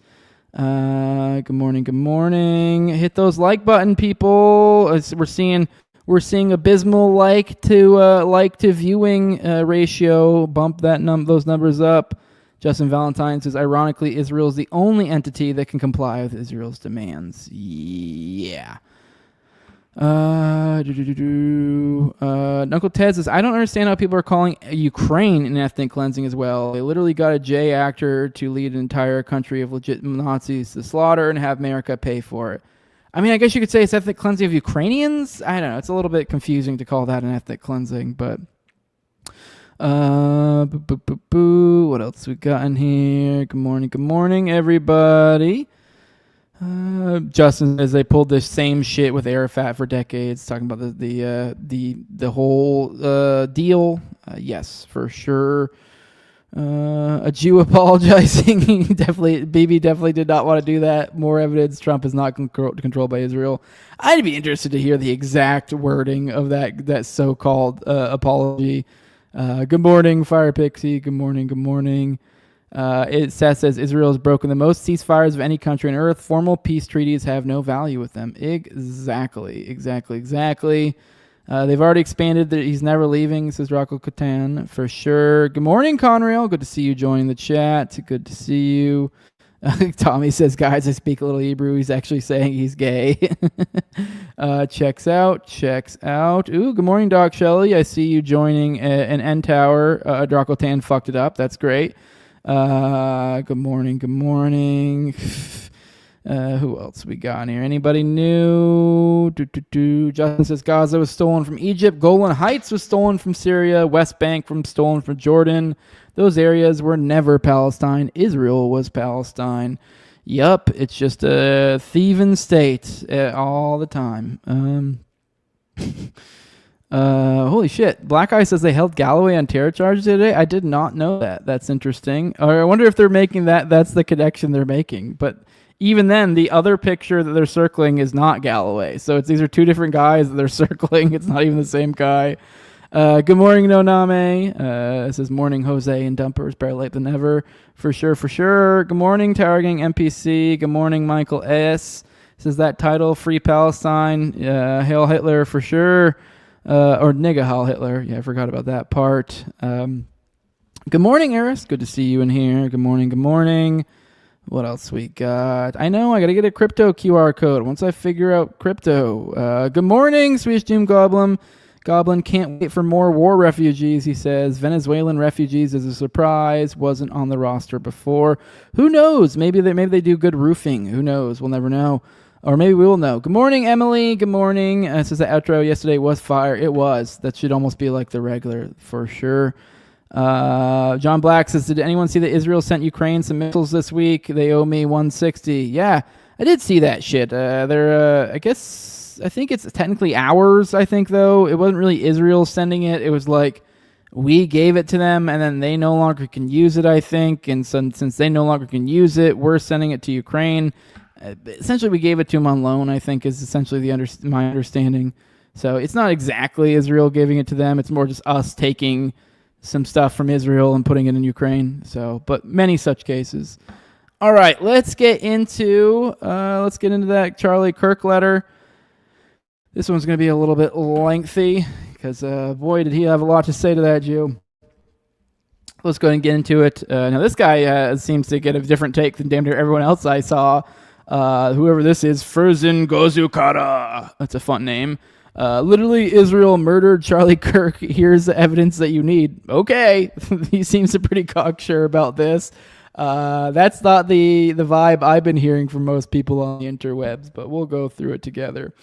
Good morning, good morning. Hit those like button, people. We're seeing abysmal like to viewing ratio. Bump those numbers up. Justin Valentine says, ironically, Israel is the only entity that can comply with Israel's demands. Yeah. Uncle Ted says, I don't understand how people are calling Ukraine an ethnic cleansing as well. They literally got a J actor to lead an entire country of legit Nazis to slaughter and have America pay for it. I mean, I guess you could say it's ethnic cleansing of Ukrainians. I don't know. It's a little bit confusing to call that an ethnic cleansing, but what else we got in here? Good morning, everybody. Justin says they pulled this same shit with Arafat for decades, talking about the whole deal. Yes, for sure. A Jew apologizing. Bibi definitely did not want to do that. More evidence: Trump is not controlled by Israel. I'd be interested to hear the exact wording of that so-called apology. Good morning, Fire Pixie. Good morning. Seth says Israel has broken the most ceasefires of any country on earth. Formal peace treaties have no value with them. Exactly. They've already expanded that he's never leaving, says Rocco Catan, for sure. Good morning, Conrail. Good to see you joining the chat. Good to see you. Tommy says, guys, I speak a little Hebrew. He's actually saying he's gay. Checks out. Ooh, good morning, Doc Shelley. I see you joining an N Tower. Dracotan fucked it up. That's great. Good morning. Who else we got in here? Anybody new? Justin says Gaza was stolen from Egypt. Golan Heights was stolen from Syria. West Bank stolen from Jordan. Those areas were never Palestine. Israel was Palestine. Yup, it's just a thieving state all the time. Holy shit. Black Eye says they held Galloway on terror charges today. I did not know that. That's interesting. Or I wonder if they're making that's the connection they're making. But even then, the other picture that they're circling is not Galloway. So these are two different guys that they're circling. It's not even the same guy. Good morning, Noname. It says morning, Jose and Dumpers. Better late than never. For sure. Good morning, Tower Gang NPC. Good morning, Michael S. Says that title, Free Palestine. Hail Hitler for sure. Or Nigga Heil Hitler. Yeah, I forgot about that part. Good morning, Eris. Good to see you in here. Good morning. What else we got? I know, I got to get a crypto QR code once I figure out crypto. Good morning, Swedish Doom Goblin. Goblin can't wait for more war refugees, he says. Venezuelan refugees is a surprise. Wasn't on the roster before. Who knows? Maybe they do good roofing. Who knows? We'll never know. Or maybe we will know. Good morning, Emily. Good morning. It says the outro yesterday was fire. It was. That should almost be like the regular for sure. John Black says, did anyone see that Israel sent Ukraine some missiles this week? They owe me 160. Yeah, I did see that shit. I think it's technically ours, I think, though. It wasn't really Israel sending it. It was like we gave it to them, and then they no longer can use it, I think. And since they no longer can use it, we're sending it to Ukraine. Essentially, we gave it to them on loan, I think, is essentially my understanding. So it's not exactly Israel giving it to them. It's more just us taking some stuff from Israel and putting it in Ukraine. So, but many such cases. All right, let's get into that Charlie Kirk letter. This one's going to be a little bit lengthy because, boy, did he have a lot to say to that Jew. Let's go ahead and get into it. Now, this guy seems to get a different take than damn near everyone else I saw. Whoever this is, Furzin Gozukara. That's a fun name. Literally, Israel murdered Charlie Kirk. Here's the evidence that you need. Okay. He seems pretty cocksure about this. That's not the vibe I've been hearing from most people on the interwebs, but we'll go through it together.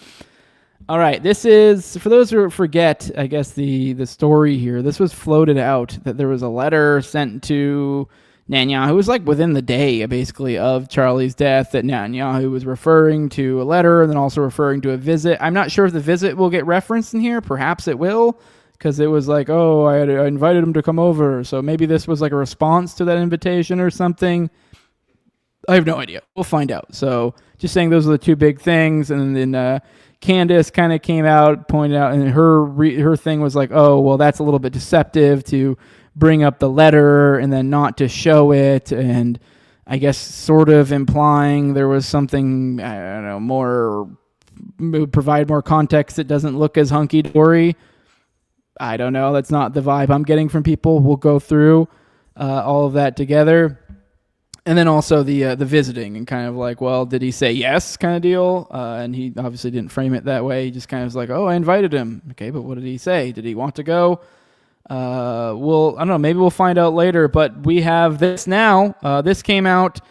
All right, this is, for those who forget, I guess, the story here, this was floated out that there was a letter sent to Netanyahu. It was like within the day, basically, of Charlie's death that Netanyahu was referring to a letter and then also referring to a visit. I'm not sure if the visit will get referenced in here. Perhaps it will, because it was like, oh, I invited him to come over. So maybe this was like a response to that invitation or something. I have no idea. We'll find out. So just saying those are the two big things. And then Candace kind of came out, pointed out, and her thing was like, oh, well, that's a little bit deceptive to bring up the letter and then not to show it, and I guess sort of implying there was something, I don't know, more, would provide more context that doesn't look as hunky-dory. I don't know. That's not the vibe I'm getting from people. We'll go through all of that together. And then also the visiting and kind of like, well, did he say yes kind of deal? And he obviously didn't frame it that way. He just kind of was like, oh, I invited him. Okay, but what did he say? Did he want to go? I don't know. Maybe we'll find out later. But we have this now. This came out.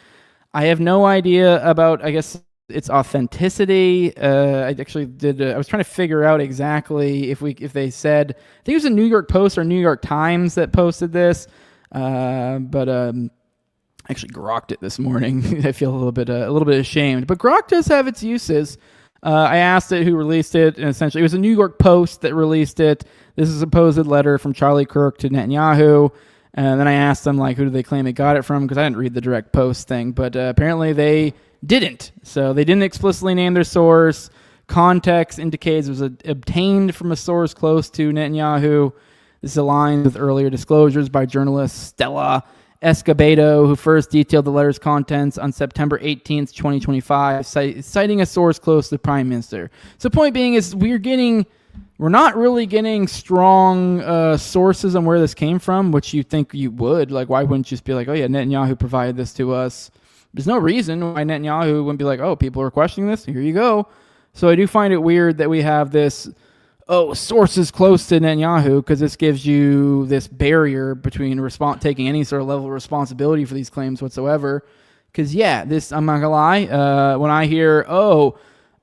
I have no idea about, I guess, its authenticity. I actually did. I was trying to figure out exactly if they said. I think it was a New York Post or New York Times that posted this. I actually grokked it this morning. I feel a little bit ashamed, but Grok does have its uses. I asked it who released it, and essentially it was a New York Post that released it. This is a supposed letter from Charlie Kirk to Netanyahu, and then I asked them like, who do they claim they got it from? Because I didn't read the direct post thing, but apparently they didn't. So they didn't explicitly name their source. Context indicates it was obtained from a source close to Netanyahu. This aligns with earlier disclosures by journalist Stella Escobedo, who first detailed the letter's contents on September 18th, 2025, citing a source close to the Prime Minister. So point being is we're not really getting strong sources on where this came from, which you think you would. Like, why wouldn't you just be like, oh yeah, Netanyahu provided this to us? There's no reason why Netanyahu wouldn't be like, oh, people are questioning this, here you go. So I do find it weird that we have this sources close to Netanyahu, because this gives you this barrier between taking any sort of level of responsibility for these claims whatsoever. Because, yeah, this, I'm not going to lie, when I hear,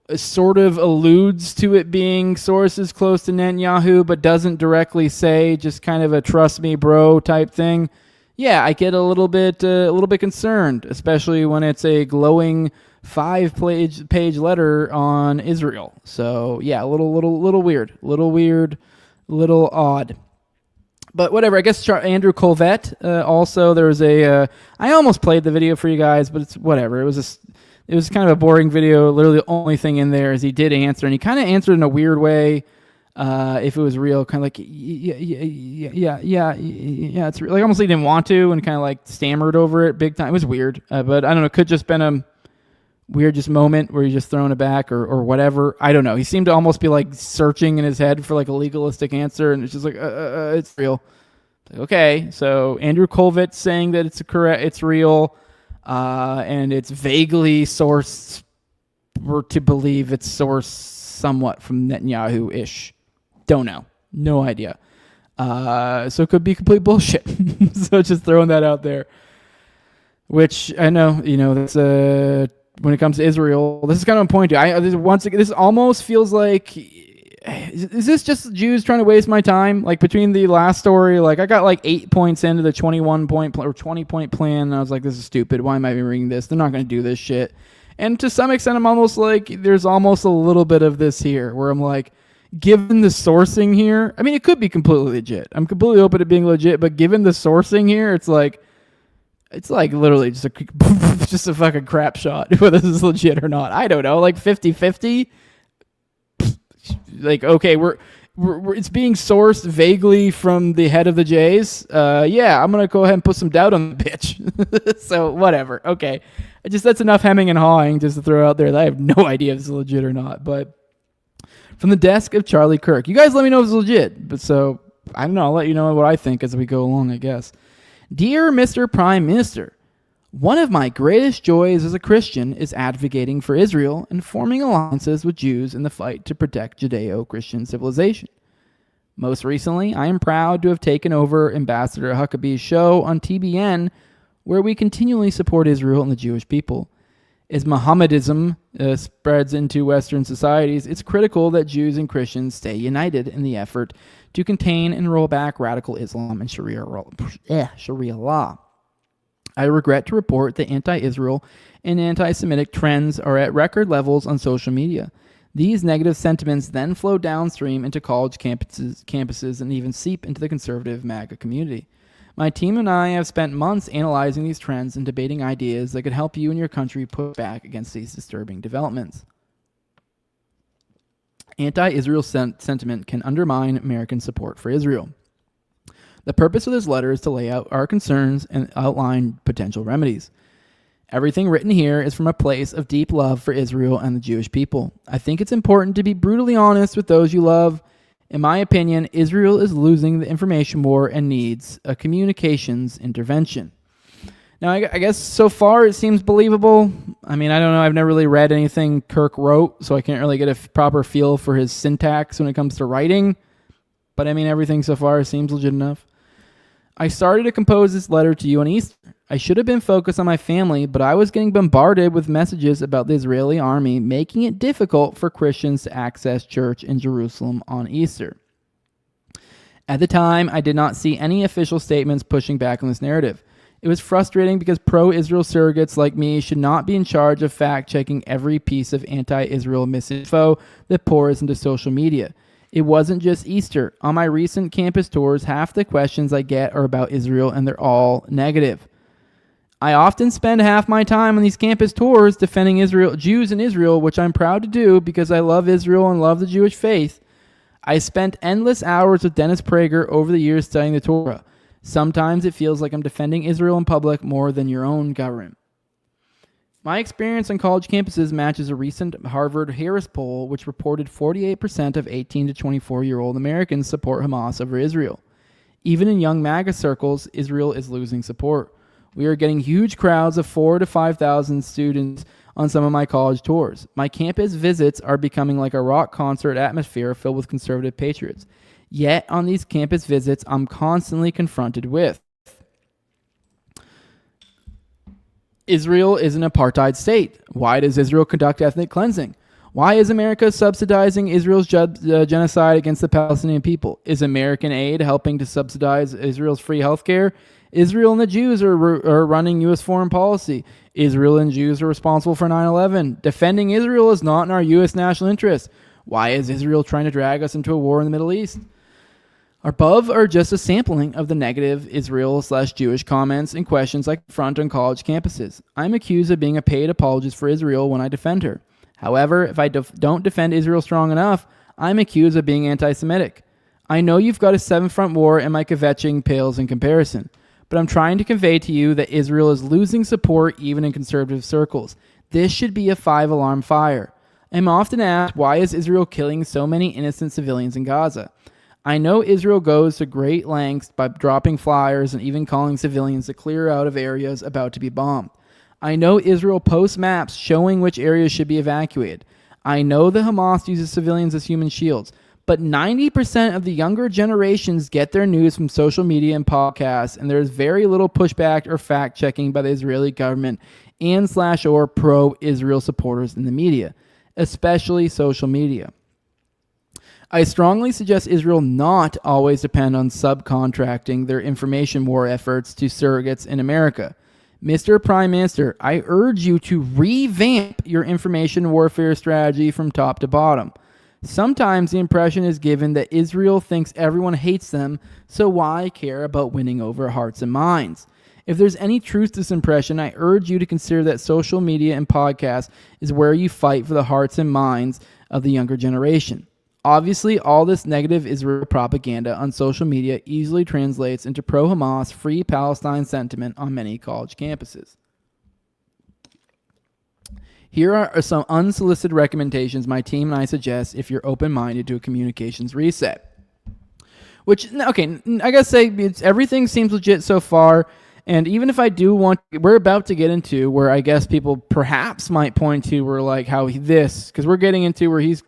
it sort of alludes to it being sources close to Netanyahu, but doesn't directly say, just kind of a trust me, bro type thing, yeah, I get a little bit concerned, especially when it's a glowing 5-page letter on Israel. So yeah, a little weird, little odd. But whatever. I guess Andrew Colvette. Also, there was I almost played the video for you guys, but it's whatever. It was kind of a boring video. Literally, the only thing in there is he did answer, and he kind of answered in a weird way. If it was real, kind of like yeah, it's real. Like almost he didn't want to, and kind of like stammered over it big time. It was weird, but I don't know. It could just been a weird just moment where he's just throwing it back or whatever. I don't know. He seemed to almost be like searching in his head for like a legalistic answer, and it's just like it's real. Like, okay, so Andrew Colvett saying that it's real, and it's vaguely sourced. We're to believe it's sourced somewhat from Netanyahu-ish. Don't know. No idea. So it could be complete bullshit. So just throwing that out there. Which I know, that's when it comes to Israel, this is kind of a point. This almost feels like, is this just Jews trying to waste my time? Like between the last story, like I got like 8 points into the 21-point or 20-point plan, and I was like, this is stupid. Why am I even reading this? They're not going to do this shit. And to some extent, I'm almost like, there's almost a little bit of this here, where I'm like, given the sourcing here, I mean, it could be completely legit. I'm completely open to being legit, but given the sourcing here, it's like literally just a fucking crap shot, whether this is legit or not. I don't know, like 50-50. Like, okay, we're it's being sourced vaguely from the head of the Jays. Yeah, I'm gonna go ahead and put some doubt on the bitch. So whatever. Okay, that's enough hemming and hawing just to throw out there that I have no idea if this is legit or not. But from the desk of Charlie Kirk, you guys let me know if it's legit. But so I don't know. I'll let you know what I think as we go along, I guess. Dear Mr. Prime Minister, one of my greatest joys as a Christian is advocating for Israel and forming alliances with Jews in the fight to protect Judeo-Christian civilization. Most recently, I am proud to have taken over Ambassador Huckabee's show on TBN, where we continually support Israel and the Jewish people. As Mohammedism spreads into Western societies, it's critical that Jews and Christians stay united in the effort to contain and roll back radical Islam and Sharia law. I regret to report that anti-Israel and anti-Semitic trends are at record levels on social media. These negative sentiments then flow downstream into college campuses and even seep into the conservative MAGA community. My team and I have spent months analyzing these trends and debating ideas that could help you and your country push back against these disturbing developments. Anti-Israel sentiment can undermine American support for Israel. The purpose of this letter is to lay out our concerns and outline potential remedies. Everything written here is from a place of deep love for Israel and the Jewish people. I think it's important to be brutally honest with those you love. In my opinion, Israel is losing the information war and needs a communications intervention. Now, I guess so far it seems believable. I mean, I don't know. I've never really read anything Kirk wrote, so I can't really get a proper feel for his syntax when it comes to writing. But I mean, everything so far seems legit enough. I started to compose this letter to you on Easter. I should have been focused on my family, but I was getting bombarded with messages about the Israeli army making it difficult for Christians to access church in Jerusalem on Easter. At the time, I did not see any official statements pushing back on this narrative. It was frustrating because pro-Israel surrogates like me should not be in charge of fact-checking every piece of anti-Israel misinfo that pours into social media. It wasn't just Easter. On my recent campus tours, half the questions I get are about Israel, and they're all negative. I often spend half my time on these campus tours defending Jews in Israel, which I'm proud to do because I love Israel and love the Jewish faith. I spent endless hours with Dennis Prager over the years studying the Torah. Sometimes it feels like I'm defending Israel in public more than your own government. My experience on college campuses matches a recent Harvard-Harris poll, which reported 48% of 18 to 24-year-old Americans support Hamas over Israel. Even in young MAGA circles, Israel is losing support. We are getting huge crowds of 4,000 to 5,000 students on some of my college tours. My campus visits are becoming like a rock concert atmosphere filled with conservative patriots. Yet on these campus visits, I'm constantly confronted with Israel is an apartheid state. Why does Israel conduct ethnic cleansing? Why is America subsidizing Israel's genocide against the Palestinian people? Is American aid helping to subsidize Israel's free healthcare? Israel and the Jews are running U.S. foreign policy. Israel and Jews are responsible for 9/11. Defending Israel is not in our U.S. national interest. Why is Israel trying to drag us into a war in the Middle East? Above are just a sampling of the negative Israel/Jewish comments and questions I confront on college campuses. I'm accused of being a paid apologist for Israel when I defend her. However, if I don't defend Israel strong enough, I'm accused of being anti-Semitic. I know you've got a seven-front war and my kvetching pales in comparison, but I'm trying to convey to you that Israel is losing support even in conservative circles. This should be a 5-alarm fire. I'm often asked, why is Israel killing so many innocent civilians in Gaza? I know Israel goes to great lengths by dropping flyers and even calling civilians to clear out of areas about to be bombed. I know Israel posts maps showing which areas should be evacuated. I know that Hamas uses civilians as human shields, But 90% of the younger generations get their news from social media and podcasts, and there's very little pushback or fact-checking by the Israeli government and/or pro-Israel supporters in the media, especially social media. I strongly suggest Israel not always depend on subcontracting their information war efforts to surrogates in America. Mr. Prime Minister, I urge you to revamp your information warfare strategy from top to bottom. Sometimes the impression is given that Israel thinks everyone hates them, so why care about winning over hearts and minds? If there's any truth to this impression, I urge you to consider that social media and podcasts is where you fight for the hearts and minds of the younger generation. Obviously, all this negative Israel propaganda on social media easily translates into pro-Hamas, free Palestine sentiment on many college campuses. Here are some unsolicited recommendations my team and I suggest if you're open-minded to a communications reset. Which, okay, I gotta say, everything seems legit so far. And even if I do want, we're about to get into where I guess people perhaps might point to where like how because we're getting into where he's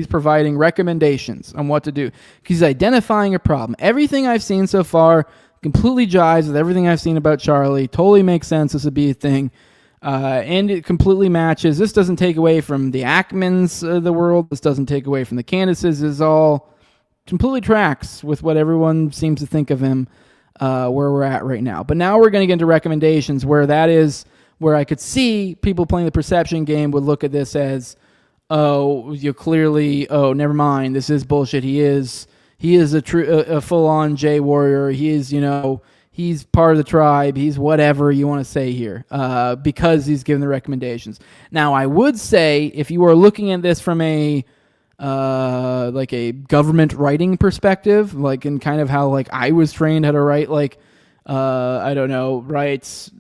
providing recommendations on what to do. He's identifying a problem. Everything I've seen so far completely jives with everything I've seen about Charlie. Totally makes sense. This would be a thing. And it completely matches. This doesn't take away from the Ackmans of the world. This doesn't take away from the Candaces. This all completely tracks with what everyone seems to think of him. Where we're at right now. But now we're going to get into recommendations where that is where I could see people playing the perception game would look at this as, never mind, this is bullshit. He is a full-on J warrior. He is, he's part of the tribe. He's whatever you want to say here, because he's given the recommendations. Now, I would say if you are looking at this from a government writing perspective, like in kind of how like I was trained how to write writes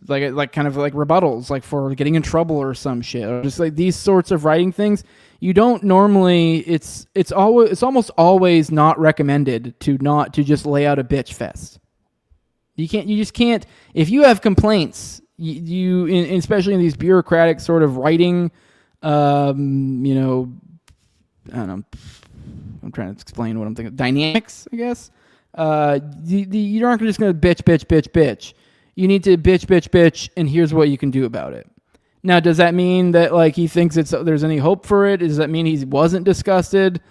like kind of like rebuttals, like for getting in trouble or some shit, or just like these sorts of writing things. You don't normally. It's almost always not recommended to just lay out a bitch fest. You just can't. If you have complaints, especially in these bureaucratic sort of writing, I don't know. I'm trying to explain what I'm thinking. Dynamics, I guess. You aren't just going to bitch. You need to bitch, and here's what you can do about it. Now, does that mean that like he thinks there's any hope for it? Does that mean he wasn't disgusted?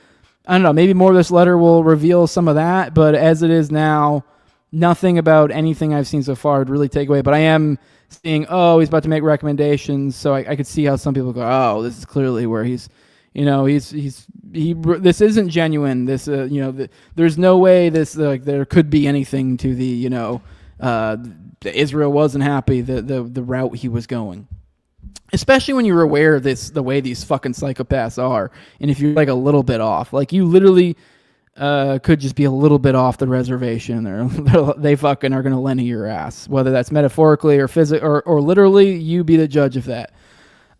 I don't know. Maybe more of this letter will reveal some of that. But as it is now, nothing about anything I've seen so far would really take away. But I am seeing, he's about to make recommendations, so I could see how some people go, this is clearly where he's. This isn't genuine. This, there's no way this, there could be anything to the, Israel wasn't happy the route he was going. Especially when you're aware of the way these fucking psychopaths are, and if you're like a little bit off, like you literally could just be a little bit off the reservation. They fucking are gonna lend your ass, whether that's metaphorically or or literally. You be the judge of that.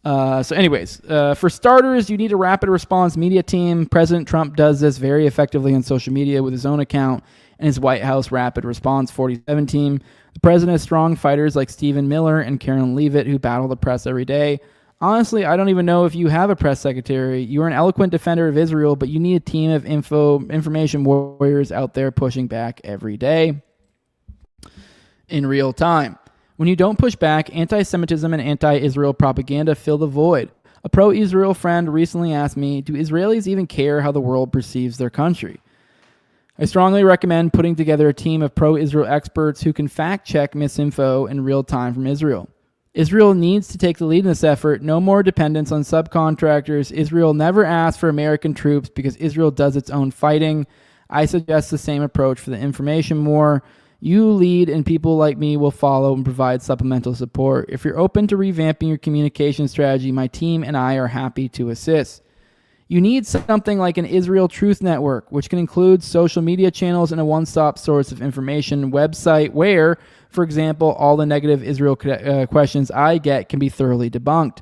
For starters, you need a rapid response media team. President Trump does this very effectively on social media with his own account and his White House Rapid Response 47 team. The president has strong fighters like Stephen Miller and Karen Leavitt who battle the press every day. Honestly, I don't even know if you have a press secretary. You are an eloquent defender of Israel, but you need a team of information warriors out there pushing back every day in real time. When you don't push back, anti-Semitism and anti-Israel propaganda fill the void. A pro-Israel friend recently asked me, do Israelis even care how the world perceives their country? I strongly recommend putting together a team of pro-Israel experts who can fact-check misinfo in real time from Israel. Israel needs to take the lead in this effort. No more dependence on subcontractors. Israel never asked for American troops because Israel does its own fighting. I suggest the same approach for the information war. You lead and people like me will follow and provide supplemental support. If you're open to revamping your communication strategy, my team and I are happy to assist. You need something like an Israel Truth Network, which can include social media channels and a one-stop source of information website where, for example, all the negative Israel questions I get can be thoroughly debunked.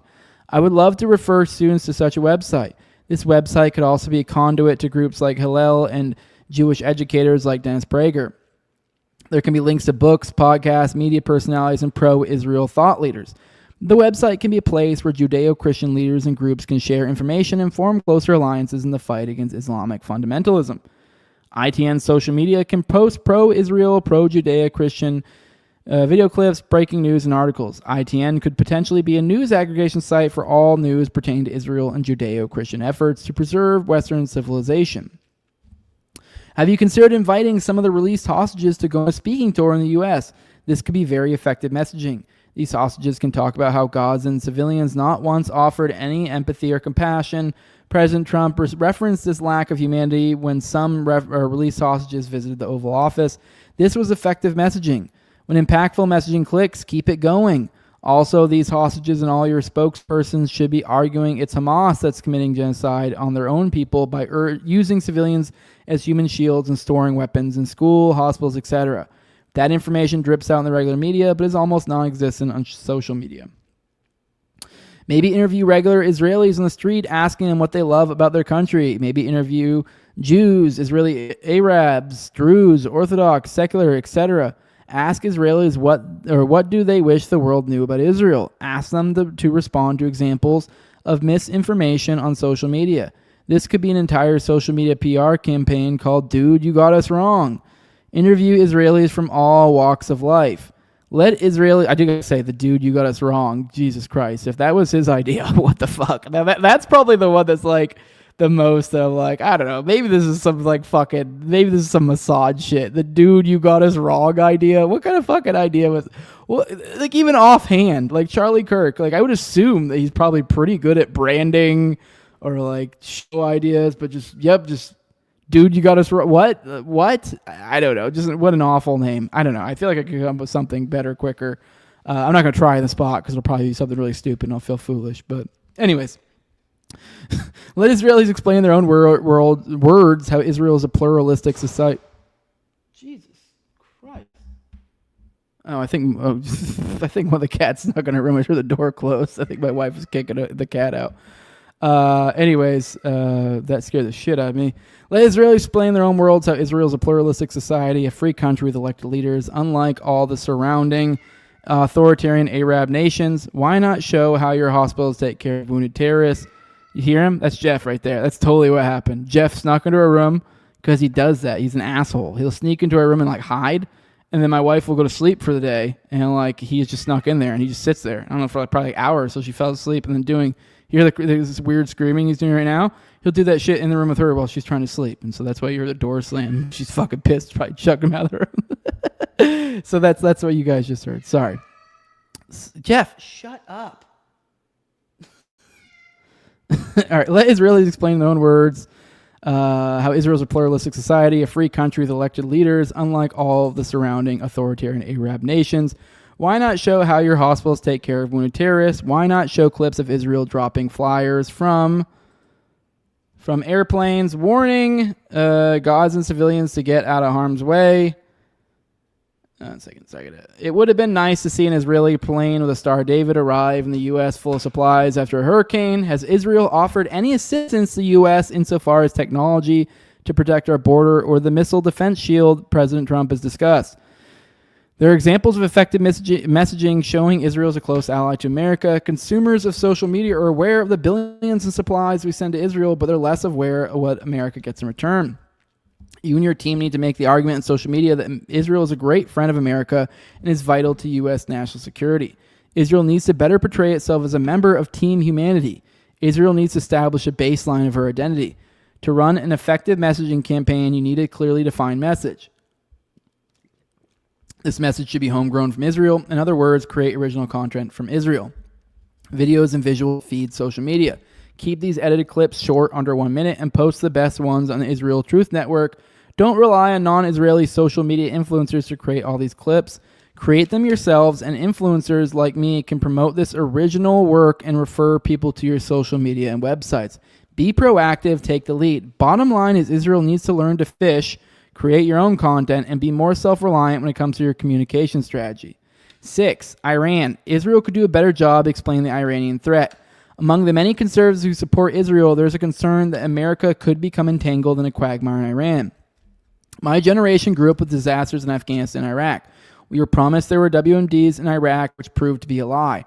I would love to refer students to such a website. This website could also be a conduit to groups like Hillel and Jewish educators like Dennis Prager. There can be links to books, podcasts, media personalities, and pro-Israel thought leaders. The website can be a place where Judeo-Christian leaders and groups can share information and form closer alliances in the fight against Islamic fundamentalism. ITN's social media can post pro-Israel, pro-Judeo-Christian video clips, breaking news, and articles. ITN could potentially be a news aggregation site for all news pertaining to Israel and Judeo-Christian efforts to preserve Western civilization. Have you considered inviting some of the released hostages to go on a speaking tour in the U.S.? This could be very effective messaging. These hostages can talk about how Gazan civilians not once offered any empathy or compassion. President Trump referenced this lack of humanity when some released hostages visited the Oval Office. This was effective messaging. When impactful messaging clicks, keep it going. Also, these hostages and all your spokespersons should be arguing it's Hamas that's committing genocide on their own people by using civilians as human shields and storing weapons in school, hospitals, etc. That information drips out in the regular media, but is almost non-existent on social media. Maybe interview regular Israelis on the street, asking them what they love about their country. Maybe interview Jews, Israeli Arabs, Druze, Orthodox, secular, etc. Ask Israelis what do they wish the world knew about Israel. Ask them to respond to examples of misinformation on social media. This could be an entire social media PR campaign called Dude, You Got Us Wrong. Interview Israelis from all walks of life. Let Israeli... I do gotta say, the dude, you got us wrong. Jesus Christ. If that was his idea, what the fuck? Now, that's probably the one that's like the most of like, I don't know. Maybe this is some like fucking... Maybe this is some Mossad shit. The dude, you got us wrong idea. What kind of fucking idea was... Well, like even offhand, like Charlie Kirk, like I would assume that he's probably pretty good at branding or like show ideas, but just dude, you got us what? I don't know. Just what an awful name. I don't know. I feel like I could come up with something better quicker. I'm not going to try in the spot because it'll probably be something really stupid and I'll feel foolish. But anyways, let Israelis explain in their own words how Israel is a pluralistic society. Jesus Christ. Oh, I think one of the cats is not going to room. I sure the door closed. I think my wife is kicking the cat out. Anyways, that scared the shit out of me. Let Israelis explain in their own words how Israel is a pluralistic society, a free country with elected leaders, unlike all the surrounding authoritarian Arab nations. Why not show how your hospitals take care of wounded terrorists? You hear him? That's Jeff right there. That's totally what happened. Jeff snuck into a room because he does that. He's an asshole. He'll sneak into a room and like hide. And then my wife will go to sleep for the day and like he's just snuck in there and he just sits there. I don't know, for like probably hours. So she fell asleep and then you hear this weird screaming he's doing right now. He'll do that shit in the room with her while she's trying to sleep. And so that's why you hear the door slam. She's fucking pissed. Probably chuck him out of the room. So that's what you guys just heard. Sorry. Jeff, shut up. All right. Let Israelis explain in their own words how Israel is a pluralistic society, a free country with elected leaders, unlike all of the surrounding authoritarian Arab nations. Why not show how your hospitals take care of wounded terrorists? Why not show clips of Israel dropping flyers from airplanes warning Gazan civilians to get out of harm's way? Second. It would have been nice to see an Israeli plane with a Star David arrive in the U.S. full of supplies after a hurricane. Has Israel offered any assistance to the U.S. insofar as technology to protect our border or the missile defense shield President Trump has discussed? There are examples of effective messaging showing Israel is a close ally to America. Consumers of social media are aware of the billions in supplies we send to Israel, but they're less aware of what America gets in return. You and your team need to make the argument in social media that Israel is a great friend of America and is vital to U.S. national security. Israel needs to better portray itself as a member of Team Humanity. Israel needs to establish a baseline of her identity. To run an effective messaging campaign, you need a clearly defined message. This message should be homegrown from Israel. In other words, create original content from Israel. Videos and visual feed social media. Keep these edited clips short, under 1 minute, and post the best ones on the Israel Truth Network. Don't rely on non-Israeli social media influencers to create all these clips. Create them yourselves, and influencers like me can promote this original work and refer people to your social media and websites. Be proactive, take the lead. Bottom line is Israel needs to learn to fish, create your own content, and be more self-reliant when it comes to your communication strategy. 6. Iran. Israel could do a better job explaining the Iranian threat. Among the many conservatives who support Israel, there's a concern that America could become entangled in a quagmire in Iran. My generation grew up with disasters in Afghanistan and Iraq. We were promised there were WMDs in Iraq, which proved to be a lie.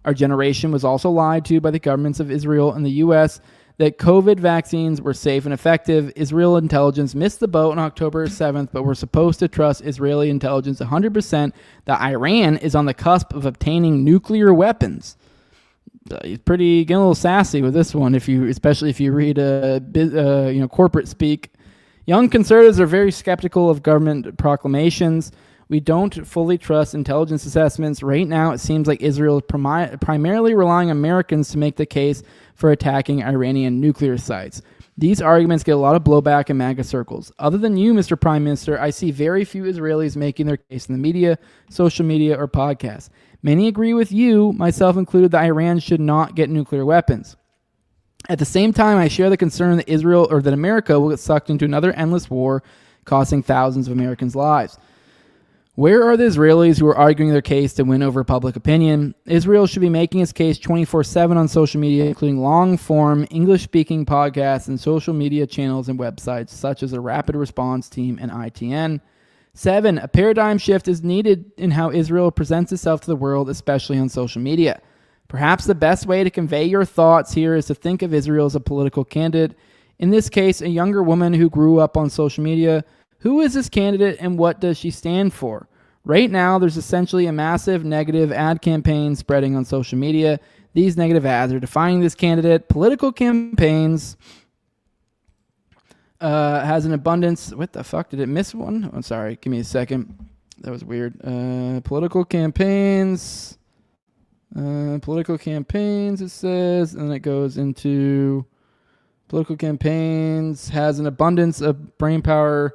Our generation was also lied to by the governments of Israel and the U.S. that COVID vaccines were safe and effective. Israel intelligence missed the boat on October 7th, but we're supposed to trust Israeli intelligence 100% that Iran is on the cusp of obtaining nuclear weapons. He's getting a little sassy with this one, especially if you read corporate speak. Young conservatives are very skeptical of government proclamations. We don't fully trust intelligence assessments. Right now, it seems like Israel is primarily relying on Americans to make the case for attacking Iranian nuclear sites. These arguments get a lot of blowback in MAGA circles. Other than you, Mr. Prime Minister, I see very few Israelis making their case in the media, social media, or podcasts. Many agree with you, myself included, that Iran should not get nuclear weapons. At the same time, I share the concern that Israel or that America will get sucked into another endless war, costing thousands of Americans' lives. Where are the Israelis who are arguing their case to win over public opinion? Israel should be making its case 24/7 on social media, including long-form, English-speaking podcasts and social media channels and websites, such as the Rapid Response Team and ITN. 7, a paradigm shift is needed in how Israel presents itself to the world, especially on social media. Perhaps the best way to convey your thoughts here is to think of Israel as a political candidate. In this case, a younger woman who grew up on social media. Who is this candidate and what does she stand for? Right now, there's essentially a massive negative ad campaign spreading on social media. These negative ads are defining this candidate. Political campaigns has an abundance. What the fuck? Did it miss one? I'm sorry. Give me a second. That was weird. Political campaigns. Political campaigns, it says. And then it goes into political campaigns has an abundance of brain power.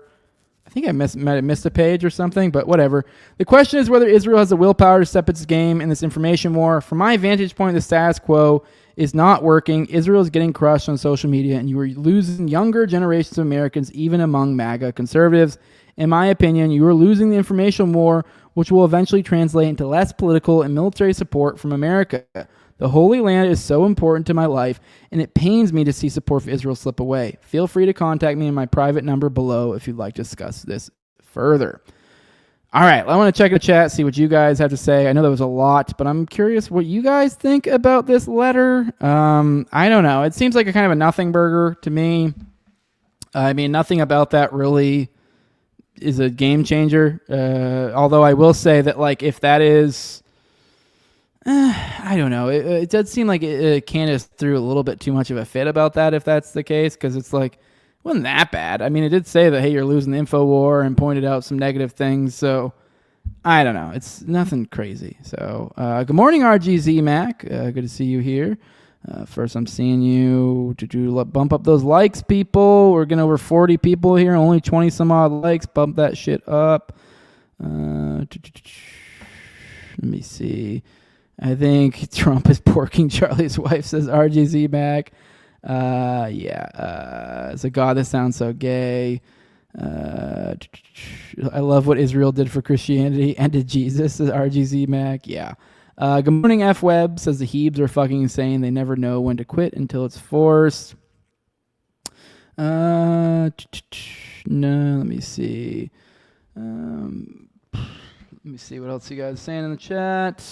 I think I might have missed a page or something, but whatever. The question is whether Israel has the willpower to step its game in this information war. From my vantage point, the status quo is not working. Israel is getting crushed on social media, and you are losing younger generations of Americans, even among MAGA conservatives. In my opinion, you are losing the information war, which will eventually translate into less political and military support from America. The Holy Land is so important to my life, and it pains me to see support for Israel slip away. Feel free to contact me in my private number below if you'd like to discuss this further. All right, I want to check the chat, see what you guys have to say. I know there was a lot, but I'm curious what you guys think about this letter. I don't know. It seems like a kind of a nothing burger to me. I mean, nothing about that really is a game changer. Although I will say that, like, if that is... I don't know. It does seem like Candace threw a little bit too much of a fit about that, if that's the case, because it's like, it wasn't that bad. I mean, it did say that, hey, you're losing the info war and pointed out some negative things. So, I don't know. It's nothing crazy. So, good morning, RGZ Mac. Good to see you here. First, I'm seeing you to bump up those likes, people. We're getting over 40 people here, only 20 some odd likes. Bump that shit up. Let me see. I think Trump is porking Charlie's wife, says RGZ Mac. So God, this sounds so gay. I love what Israel did for Christianity and to Jesus, says RGZ Mac. Yeah. Good morning, F Web, says the Hebes are fucking insane. They never know when to quit until it's forced. No, let me see. Let me see what else you guys are saying in the chat.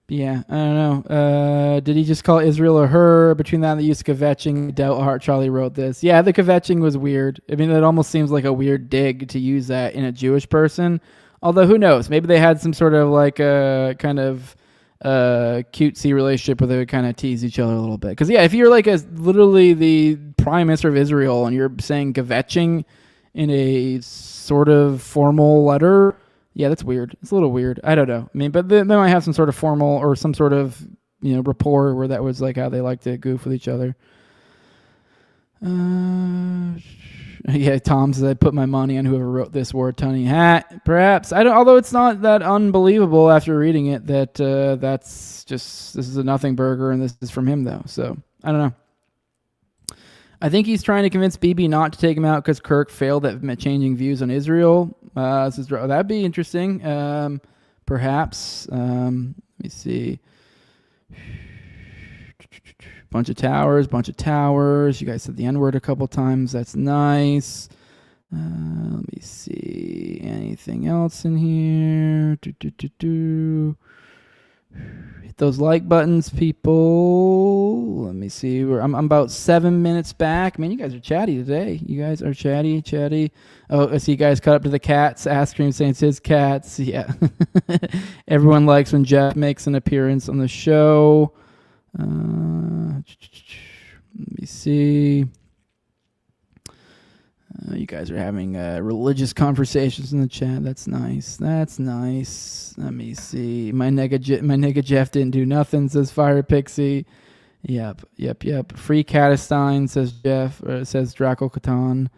Yeah, I don't know. Did he just call Israel a her? Between that and the use of kvetching, I doubt Charlie wrote this. Yeah, the kvetching was weird. I mean, it almost seems like a weird dig to use that in a Jewish person. Although, who knows? Maybe they had some sort of like a kind of cutesy relationship where they would kind of tease each other a little bit. Because, yeah, if you're like literally the prime minister of Israel and you're saying kvetching in a sort of formal letter... Yeah, that's weird. It's a little weird. I don't know. I mean, but they might have some sort of formal or some sort of, rapport where that was like how they like to goof with each other. Yeah, Tom says I put my money on whoever wrote this wore a tunny hat. Perhaps although it's not that unbelievable after reading it that this is a nothing burger and this is from him though. So I don't know. I think he's trying to convince Bibi not to take him out because Kirk failed at changing views on Israel. That'd be interesting. Perhaps. Let me see. Bunch of towers. You guys said the N-word a couple times. That's nice. Let me see. Anything else in here? Hit those like buttons, people. Let me see. I'm about 7 minutes back. Man, you guys are chatty today. You guys are chatty. Oh, I see you guys cut up to the cats. Ask Cream saying it's his cats. Yeah. Everyone likes when Jeff makes an appearance on the show. Let me see. You guys are having religious conversations in the chat. That's nice. Let me see. My nigga Jeff didn't do nothing, says Fire Pixie. Yep. Free Palestine, says Jeff. Says Draco Catan.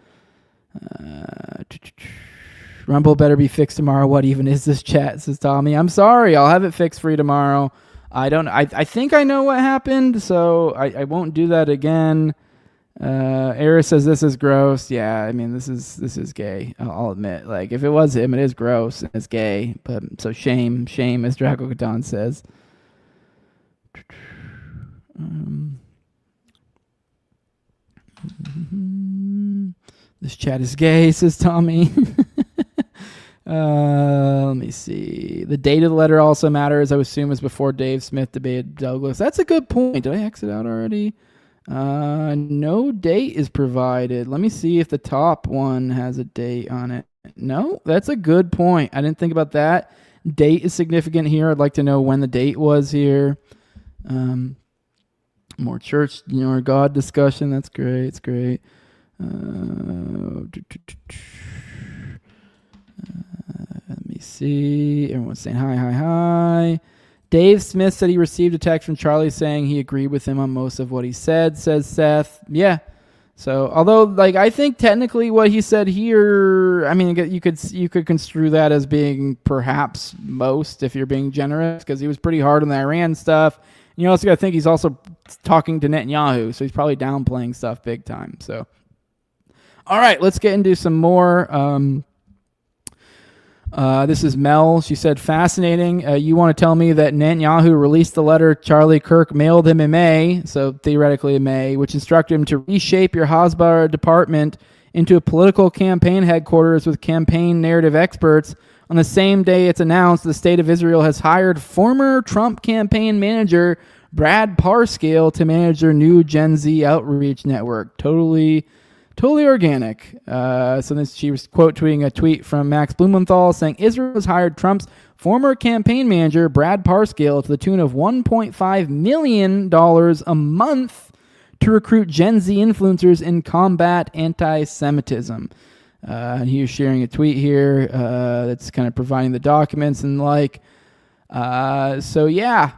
Rumble better be fixed tomorrow. What even is this chat, says Tommy. I'm sorry. I'll have it fixed for you tomorrow. I think I know what happened, so I won't do that again. Eris says this is gross. Yeah, I mean this is gay. I'll admit. Like if it was him, it is gross and it's gay. But so shame, as Draco Catan says. This chat is gay, says Tommy. Let me see. The date of the letter also matters. I would assume is before Dave Smith debated Douglas. That's a good point. Did I exit out already? No date is provided. Let me see if the top one has a date on it. No, that's a good point. I didn't think about that. Date is significant here. I'd like to know when the date was here. More church, or God discussion. That's great. It's great. Let me see. Everyone's saying hi. Dave Smith said he received a text from Charlie saying he agreed with him on most of what he said, says Seth. Yeah. So, although, I think technically what he said here, I mean, you could construe that as being perhaps most, if you're being generous, because he was pretty hard on the Iran stuff. You also got to think he's also talking to Netanyahu, so he's probably downplaying stuff big time. So, all right, let's get into some more. This is Mel. She said, fascinating. You want to tell me that Netanyahu released the letter Charlie Kirk mailed him in May, so theoretically in May, which instructed him to reshape your Hasbara department into a political campaign headquarters with campaign narrative experts. On the same day it's announced the state of Israel has hired former Trump campaign manager Brad Parscale to manage their new Gen Z outreach network. Totally organic. So then she was quote tweeting a tweet from Max Blumenthal saying Israel has hired Trump's former campaign manager Brad Parscale to the tune of $1.5 million a month to recruit Gen Z influencers and combat anti-Semitism. And he was sharing a tweet here that's kind of providing the documents and so yeah.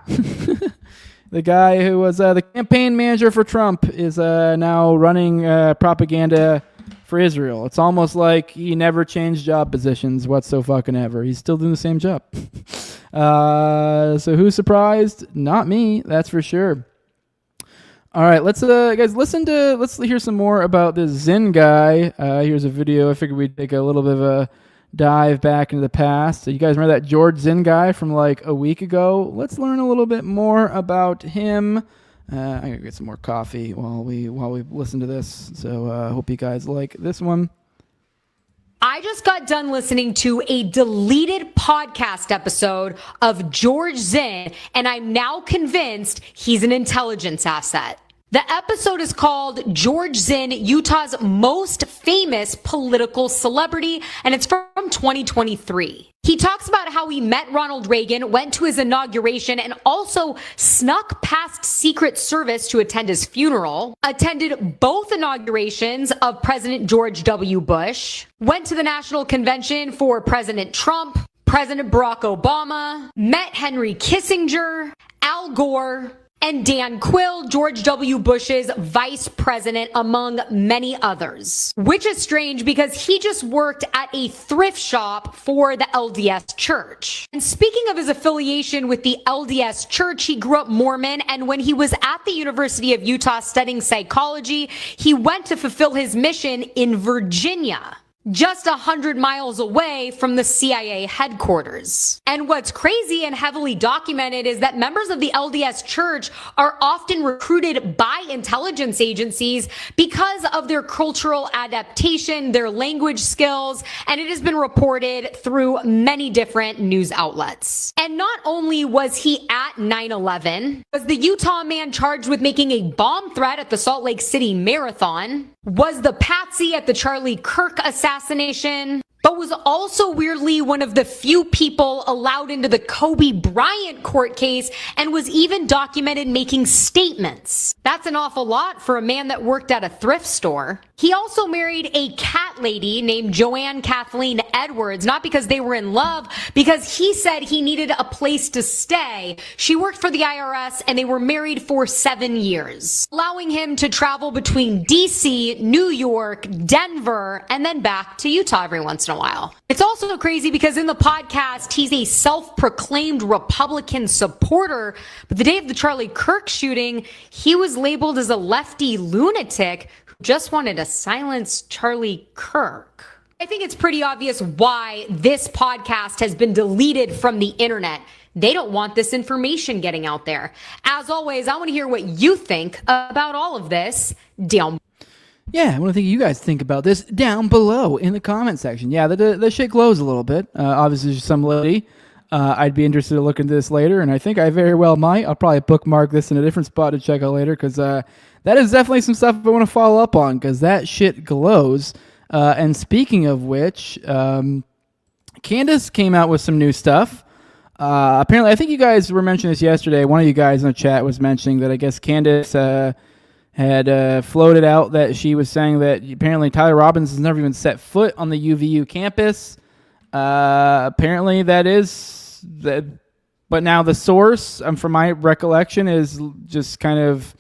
The guy who was the campaign manager for Trump is now running propaganda for Israel. It's almost like he never changed job positions whatsoever. He's still doing the same job. So who's surprised? Not me, that's for sure. All right, let's guys let's hear some more about this Zinn guy. Here's a video. I figured we'd take a little bit of a dive back into the past. So you guys remember that George Zinn guy from a week ago? Let's learn a little bit more about him. I'm gonna get some more coffee while we listen to this. So I hope you guys like this one. I just got done listening to a deleted podcast episode of George Zinn, and I'm now convinced he's an intelligence asset. The episode is called George Zinn, Utah's most famous political celebrity, and it's from 2023. He talks about how he met Ronald Reagan, went to his inauguration, and also snuck past Secret Service to attend his funeral, attended both inaugurations of President George W. Bush, went to the National Convention for President Trump, President Barack Obama, met Henry Kissinger, Al Gore, and Dan Quill, George W. Bush's vice president, among many others. Which is strange because he just worked at a thrift shop for the LDS Church. And speaking of his affiliation with the LDS Church, he grew up Mormon, and when he was at the University of Utah studying psychology, he went to fulfill his mission in Virginia. just 100 miles away from the CIA headquarters. And what's crazy and heavily documented is that members of the LDS Church are often recruited by intelligence agencies because of their cultural adaptation, their language skills, and it has been reported through many different news outlets. And not only was he at 9/11, was the Utah man charged with making a bomb threat at the Salt Lake City Marathon, was the patsy at the Charlie Kirk assassination, but was also weirdly one of the few people allowed into the Kobe Bryant court case and was even documented making statements. That's an awful lot for a man that worked at a thrift store. He also married a cat lady named Joanne Kathleen Edwards, not because they were in love, because he said he needed a place to stay. She worked for the IRS and they were married for 7 years, allowing him to travel between DC, New York, Denver, and then back to Utah every once in a while. It's also crazy because in the podcast, he's a self-proclaimed Republican supporter, but the day of the Charlie Kirk shooting, he was labeled as a lefty lunatic who just wanted to silence Charlie Kirk. I think it's pretty obvious why this podcast has been deleted from the internet. They don't want this information getting out there. As always, I want to hear what you think about all of this down. Yeah, I want to think you guys think about this down below in the comment section. Yeah, the shit glows a little bit. Obviously, there's some validity. I'd be interested to look into this later, and I think I very well might. I'll probably bookmark this in a different spot to check out later, because that is definitely some stuff I want to follow up on, because that shit glows. And speaking of which, Candace came out with some new stuff. Apparently, I think you guys were mentioning this yesterday. One of you guys in the chat was mentioning that I guess Candace had floated out that she was saying that apparently Tyler Robbins has never even set foot on the UVU campus. Apparently that is that, but now the source, from my recollection, is just kind of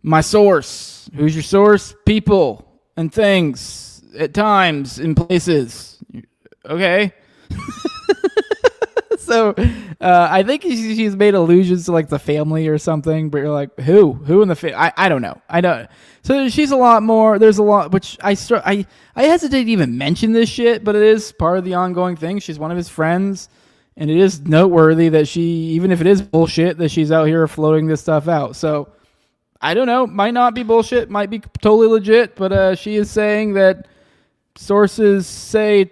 my source. Who's your source? People and things at times in places. Okay. So I think she's made allusions to like the family or something, but you're like, who in the family? I don't know. I don't. So she's a lot more. There's a lot, which I hesitate to even mention this shit, but it is part of the ongoing thing. She's one of his friends, and it is noteworthy that she, even if it is bullshit, that she's out here floating this stuff out. So I don't know. Might not be bullshit. Might be totally legit, but she is saying that sources say.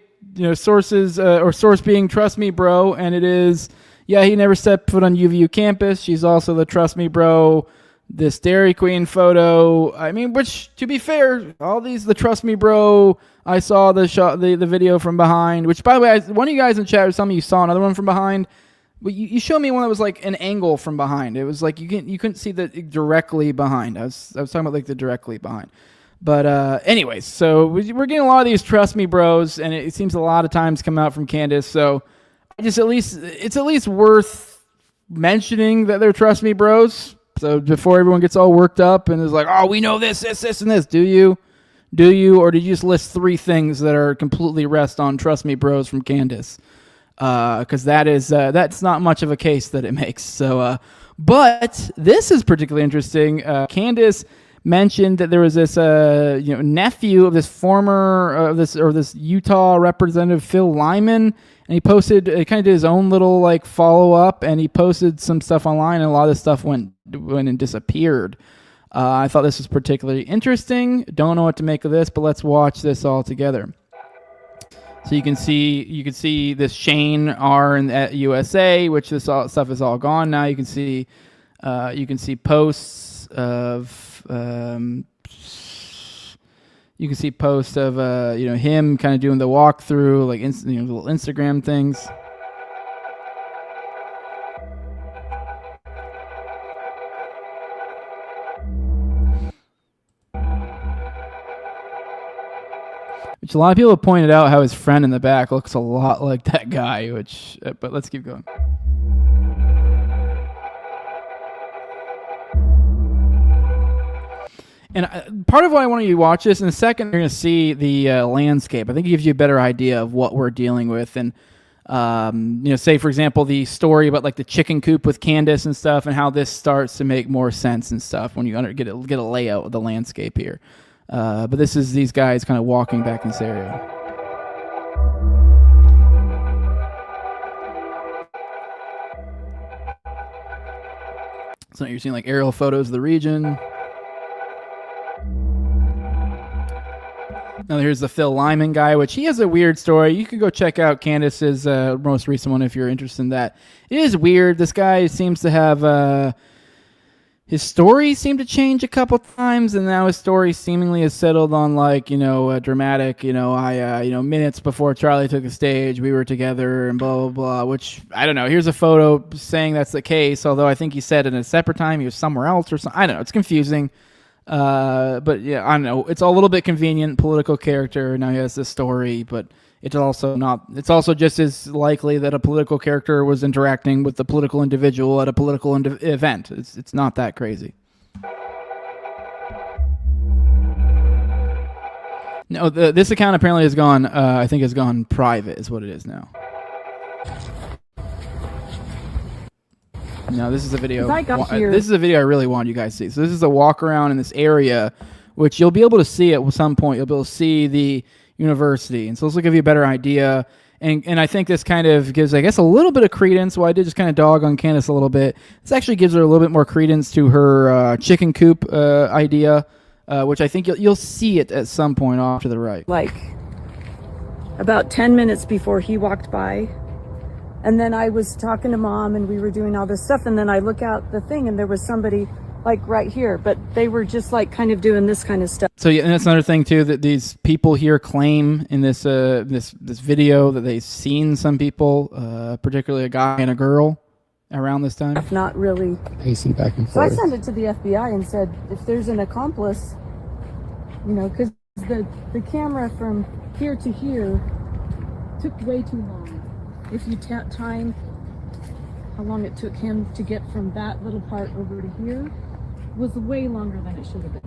Sources or source being trust me bro, and it is, yeah, he never stepped foot on UVU campus. She's also the trust me bro, this Dairy Queen photo. I mean, which, to be fair, all these, the trust me bro, I saw the shot, the video from behind, which, by the way, one of you guys in chat was telling me you saw another one from behind, but you showed me one that was like an angle from behind. It was like you couldn't see the directly behind. I was talking about like the directly behind. But anyways, so we're getting a lot of these trust me bros, and it seems a lot of times come out from Candace. So it's at least worth mentioning that they're trust me bros. So before everyone gets all worked up and is like, oh, we know this, and this. Do you? Or did you just list 3 things that are completely rest on trust me bros from Candace? Because that's not much of a case that it makes. So, but this is particularly interesting. Candace mentioned that there was this nephew of this former this Utah representative Phil Lyman, and he posted, kind of did his own little like follow up, and he posted some stuff online, and a lot of this stuff went and disappeared. I thought this was particularly interesting. Don't know what to make of this, but let's watch this all together. So you can see this Shane R at USA, which this stuff is all gone now. You can see posts of him kind of doing the walkthrough, like little Instagram things. Which a lot of people have pointed out how his friend in the back looks a lot like that guy. But let's keep going. And part of why I want you to watch this, in a second, you're going to see the landscape. I think it gives you a better idea of what we're dealing with. And, say, for example, the story about like the chicken coop with Candace and stuff, and how this starts to make more sense and stuff when you get a layout of the landscape here. But this is these guys kind of walking back in this area. So you're seeing like aerial photos of the region. Now here's the Phil Lyman guy, which he has a weird story. You could go check out Candace's most recent one if you're interested in that. It is weird. This guy seems to have his story seemed to change a couple times, and now his story seemingly is settled on like a dramatic. Minutes before Charlie took the stage, we were together, and blah blah blah. Which I don't know. Here's a photo saying that's the case, although I think he said in a separate time he was somewhere else or something. I don't know. It's confusing. But yeah, I don't know. It's a little bit convenient political character. Now he has this story, but it's also not. It's also just as likely that a political character was interacting with the political individual at a political event. It's not that crazy. No, this account apparently has gone. I think has gone private. Is what it is now. No, this is a video. This is a video I really want you guys to see. So this is a walk around in this area, which you'll be able to see at some point. You'll be able to see the university, and so this will give you a better idea. And I think this kind of gives, I guess, a little bit of credence. Well, I did just kind of dog on Candace a little bit. This actually gives her a little bit more credence to her chicken coop idea, which I think you'll see it at some point off to the right. Like about 10 minutes before he walked by. And then I was talking to Mom, and we were doing all this stuff, and then I look out the thing, and there was somebody like right here, but they were just like kind of doing this kind of stuff. So yeah, and that's another thing too, that these people here claim in this this video that they've seen some people, particularly a guy and a girl, around this time. Not really pacing back and So I forth. sent it to the FBI and said, if there's an accomplice, because the camera from here to here took way too long. If you time how long it took him to get from that little part over to here, was way longer than it should have been.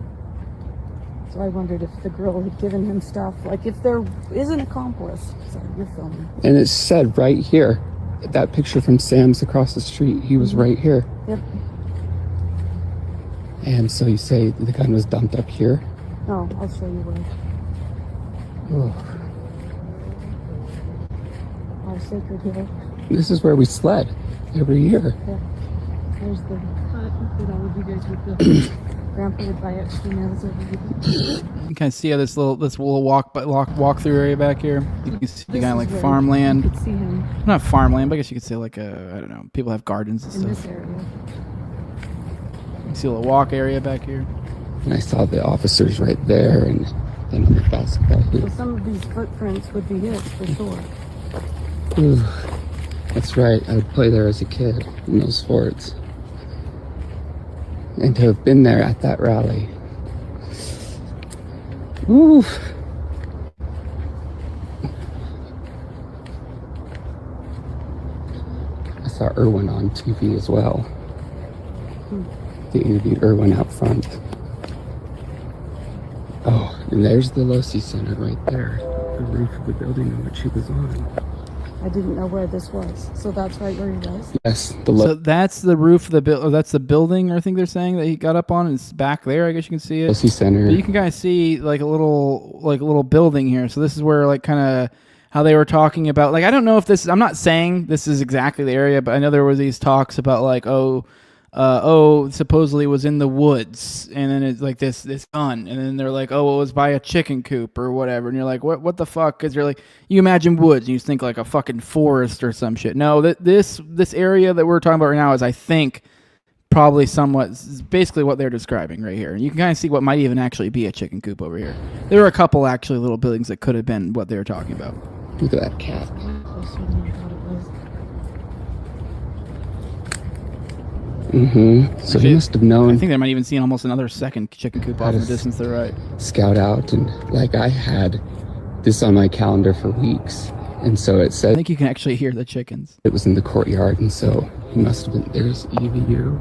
So I wondered if the girl had given him stuff, like if there is an accomplice. Sorry, you're filming. And it said right here, that picture from Sam's across the street, he was right here. Yep. And so you say the gun was dumped up here? No, I'll show you where. Oh. Our Sacred Hill. This is where we sled every year. Yeah. There's the hut that all of you guys would build. Grandpa would buy extra nails over here. You kind of see how this little walk through area back here. You can see kind of like farmland. You could see him. Not farmland, but I guess you could say like I don't know. People have gardens and in stuff. This area. You can see a little walk area back here. And I saw the officers right there, and then the basketball So hoop. some of these footprints would be his for sure. Ooh, that's right. I would play there as a kid in those sports. And to have been there at that rally. Ooh. I saw Irwin on TV as well. They interviewed Irwin out front. Oh, and there's the Losi Center right there. The roof of the building in which he was on. I didn't know where this was, so that's right where he was. Yes, So that's the roof of the that's the building, I think they're saying, that he got up on. It's back there. I guess you can see it. Losi Center. But you can kind of see like a little building here. So this is where like kind of how they were talking about. Like I don't know if this. I'm not saying this is exactly the area, but I know there were these talks about like supposedly was in the woods, and then it's like this gun, and then they're like, it was by a chicken coop or whatever, and you're like, what the fuck? Because you're like, you imagine woods, and you think like a fucking forest or some shit. No, this area that we're talking about right now is, I think, probably somewhat basically what they're describing right here, and you can kind of see what might even actually be a chicken coop over here. There were a couple actually little buildings that could have been what they were talking about. Look at that cat. Mm-hmm. So Actually, he must have known. I think they might even see almost another second chicken coop off in the distance to the right. Scout out, and like I had this on my calendar for weeks, and so it said. I think you can actually hear the chickens. It was in the courtyard, and so he must have been. There's EVU.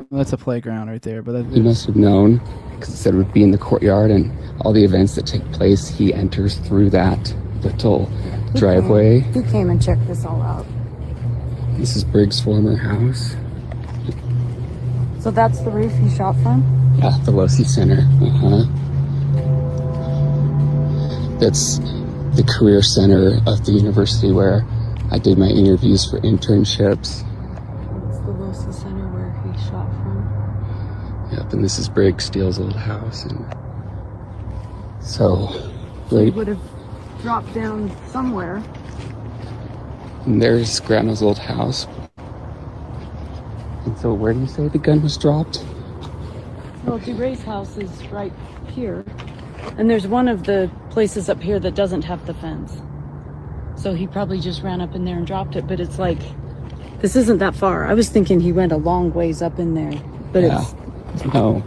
Well, that's a playground right there, but He must have known, because it said it would be in the courtyard, and all the events that take place, he enters through that little driveway. He came and checked this all out. This is Briggs' former house. So that's the roof he shot from? Yeah, the Losi Center. the career center of the university where I did my interviews for internships. It's the Wilson Center where he shot from. Yep, and this is Brig Steele's old house. And so, He right, would have dropped down somewhere. and there's Grandma's old house. And so where do you say the gun was dropped? Well, DeRay's house is right here. And there's one of the places up here that doesn't have the fence. So he probably just ran up in there and dropped it, but it's like, this isn't that far. I was thinking he went a long ways up in there, but Yeah. No.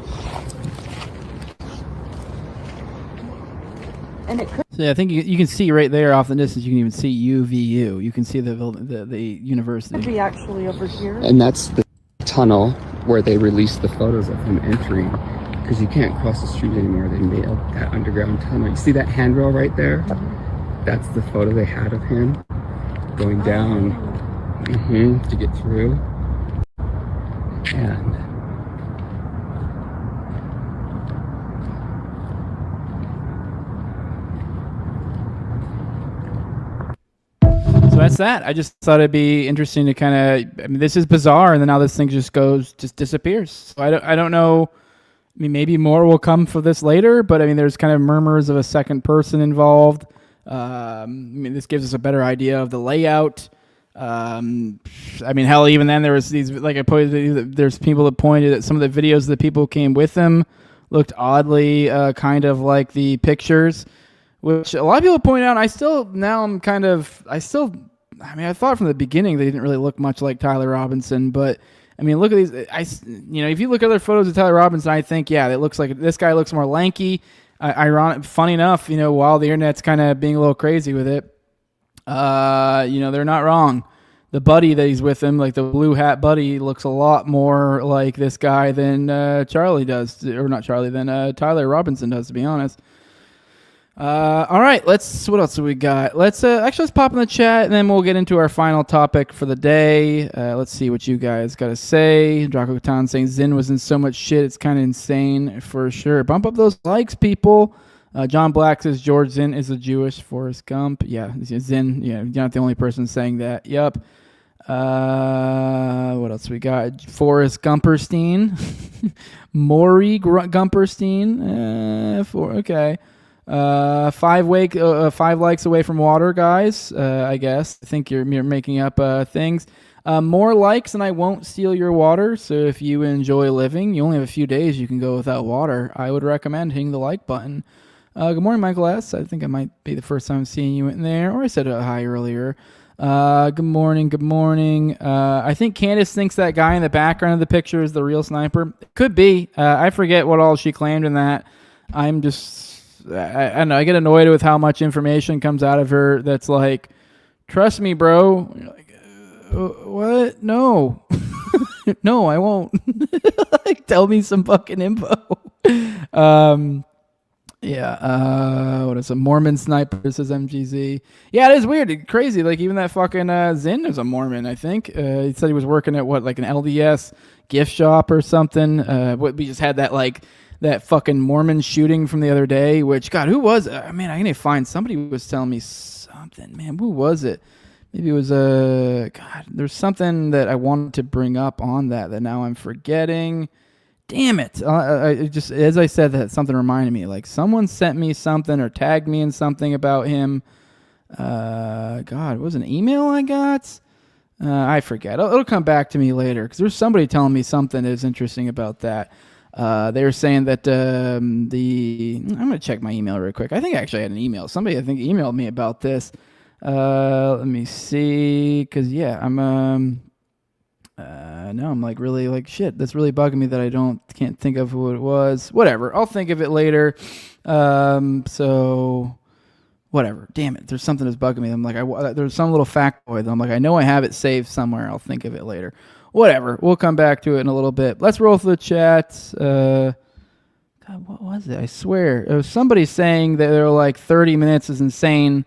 And it could. So yeah, I think you can see right there off the distance. You can even see UVU. You can see the university. Be actually over here. And that's the tunnel where they released the photos of him entering, because you can't cross the street anymore. They made that underground tunnel. You see that handrail right there? That's the photo they had of him going down to get through. And So that's that. I just thought it'd be interesting to kind of. I mean, this is bizarre, and then now this thing just disappears. So I don't know. I mean, maybe more will come for this later, but I mean, there's kind of murmurs of a second person involved. I mean, this gives us a better idea of the layout. I mean, hell, even then there was these, like I pointed, there's people that pointed at some of the videos that people came with him looked oddly kind of like the pictures, which a lot of people point out. I thought from the beginning they didn't really look much like Tyler Robinson, but I mean, look at these. If you look at other photos of Tyler Robinson, I think, yeah, it looks like this guy looks more lanky. Funny enough, while the internet's kind of being a little crazy with it, they're not wrong. The buddy that he's with him, like the blue hat buddy, looks a lot more like this guy than Charlie does, or not Charlie, than Tyler Robinson does, to be honest. All right, what else do we got? Let's pop in the chat, and then we'll get into our final topic for the day. Let's see what you guys got to say. Draco Katan saying Zin was in so much shit, it's kind of insane for sure. Bump up those likes, people. John Black says George Zinn is a Jewish Forrest Gump. Yeah, Zinn. Yeah, you're not the only person saying that. Yep. What else we got? Forrest Gumperstein. Maury Gumperstein. Okay. 5 likes away from water, guys. I guess. I think you're making up things. More likes and I won't steal your water. So if you enjoy living, you only have a few days you can go without water. I would recommend hitting the like button. Good morning, Michael S. I think I might be the first time seeing you in there, or I said hi earlier. Good morning. I think Candace thinks that guy in the background of the picture is the real sniper. Could be. I forget what all she claimed in that. I'm just... I don't know. I get annoyed with how much information comes out of her that's like, trust me, bro. You're like, what? No. No, I won't. Like, tell me some fucking info. What is a Mormon sniper, says MGZ. Yeah, it is weird. It's crazy. Like, even that fucking Zinn is a Mormon, I think. He said he was working at like an LDS gift shop or something. We just had that fucking Mormon shooting from the other day, which, God, who was it? I need to find, somebody was telling me something, man. Who was it? Maybe it was God, there's something that I wanted to bring up on that now I'm forgetting. Damn it. I just, as I said that, something reminded me, like someone sent me something or tagged me in something about him. God, was it an email I got? I forget. It'll come back to me later, because there's somebody telling me something that is interesting about that. They were saying that I'm going to check my email real quick. I think I actually had an email. Somebody, I think, emailed me about this. Let me see. Because, yeah, I'm like really like, shit, that's really bugging me that I can't think of who it was. Whatever. I'll think of it later. So whatever. Damn it. There's something that's bugging me. I'm like, there's some little factoid that I'm like, I know I have it saved somewhere. I'll think of it later. Whatever. We'll come back to it in a little bit. Let's roll through the chat. God, what was it? I swear. It was somebody saying that they were like 30 minutes is insane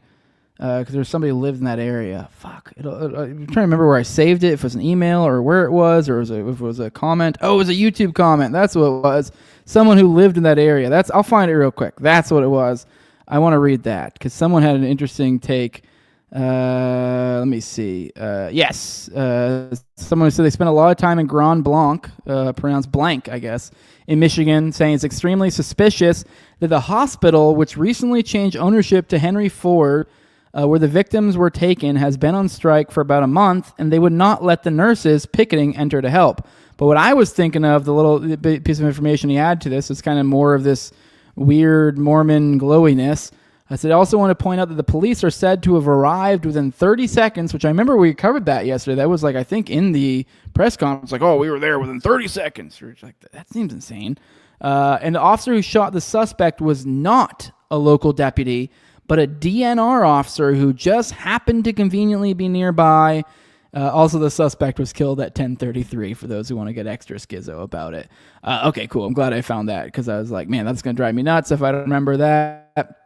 because there's somebody who lived in that area. Fuck. I'm trying to remember where I saved it, if it was an email or where it was, or if it was a comment. Oh, it was a YouTube comment. That's what it was. Someone who lived in that area. I'll find it real quick. That's what it was. I want to read that because someone had an interesting take. Let me see. Yes. Someone said they spent a lot of time in Grand Blanc, pronounced blank, I guess, in Michigan, saying it's extremely suspicious that the hospital, which recently changed ownership to Henry Ford, where the victims were taken, has been on strike for about a month, and they would not let the nurses picketing enter to help. But what I was thinking of, the little piece of information he added to this, is kind of more of this weird Mormon glowiness. I said, I also want to point out that the police are said to have arrived within 30 seconds, which I remember we covered that yesterday. That was like, I think in the press conference, like, oh, we were there within 30 seconds. We're like, that seems insane. And the officer who shot the suspect was not a local deputy, but a DNR officer who just happened to conveniently be nearby. Also, the suspect was killed at 10:33 for those who want to get extra schizo about it. Okay, cool. I'm glad I found that because I was like, man, that's going to drive me nuts if I don't remember that.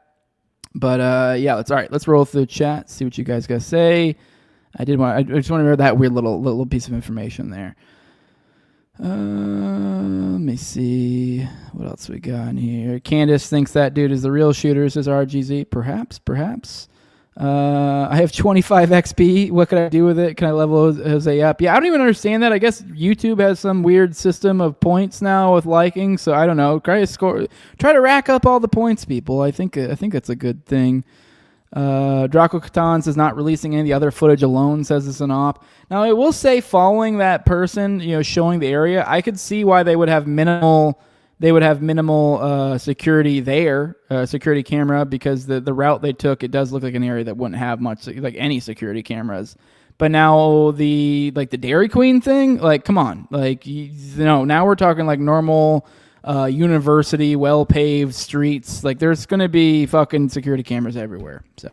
But yeah, let's roll through the chat, see what you guys got to say. I just want to remember that weird little piece of information there. Let me see what else we got in here. Candace thinks that dude is the real shooter, says RGZ. Perhaps. I have 25 XP. What can I do with it? Can I level Jose up? Yeah, I don't even understand that. I guess YouTube has some weird system of points now with liking. So I don't know. Try to rack up all the points, people. I think that's a good thing. Draco Catan says not releasing any of the other footage alone, says it's an op. Now I will say, following that person, showing the area, I could see why they would have minimal security there, security camera, because the route they took, it does look like an area that wouldn't have much, like any security cameras. But now the Dairy Queen thing, like, come on, like, now we're talking like normal university, well-paved streets. Like, there's going to be fucking security cameras everywhere. So,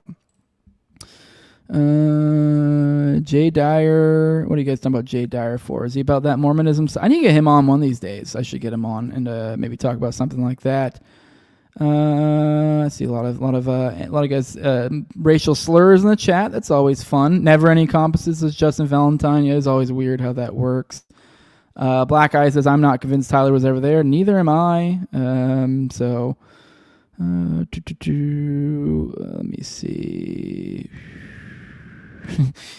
Jay Dyer, what are you guys talking about Jay Dyer for? Is he about that Mormonism? I need to get him on one of these days. I should get him on and maybe talk about something like that. I see a lot of guys racial slurs in the chat. That's always fun. Never any compasses, says Justin Valentine. Yeah, it's always weird how that works. Black Eye says, I'm not convinced Tyler was ever there. Neither am I. Let me see.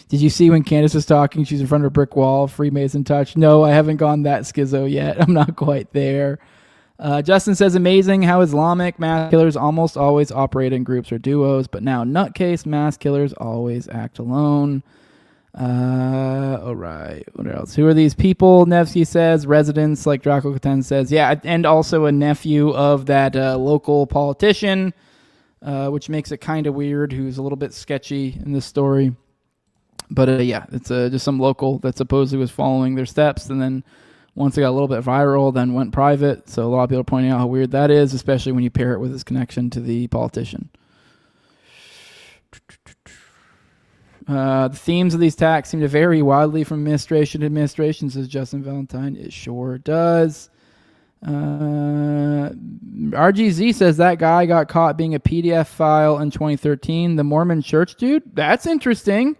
Did you see when Candace was talking? She's in front of a brick wall. Freemason touch. No, I haven't gone that schizo yet. I'm not quite there. Justin says, amazing how Islamic mass killers almost always operate in groups or duos, but now nutcase mass killers always act alone. All right. What else? Who are these people? Nevsky says residents, like Draco Catan says. Yeah, and also a nephew of that local politician, which makes it kind of weird, who's a little bit sketchy in this story. But yeah, it's just some local that supposedly was following their steps, and then once it got a little bit viral, then went private. So a lot of people are pointing out how weird that is, especially when you pair it with his connection to the politician. The themes of these attacks seem to vary wildly from administration to administration, says Justin Valentine. It sure does. RGZ says that guy got caught being a PDF file in 2013. The Mormon Church dude? That's interesting.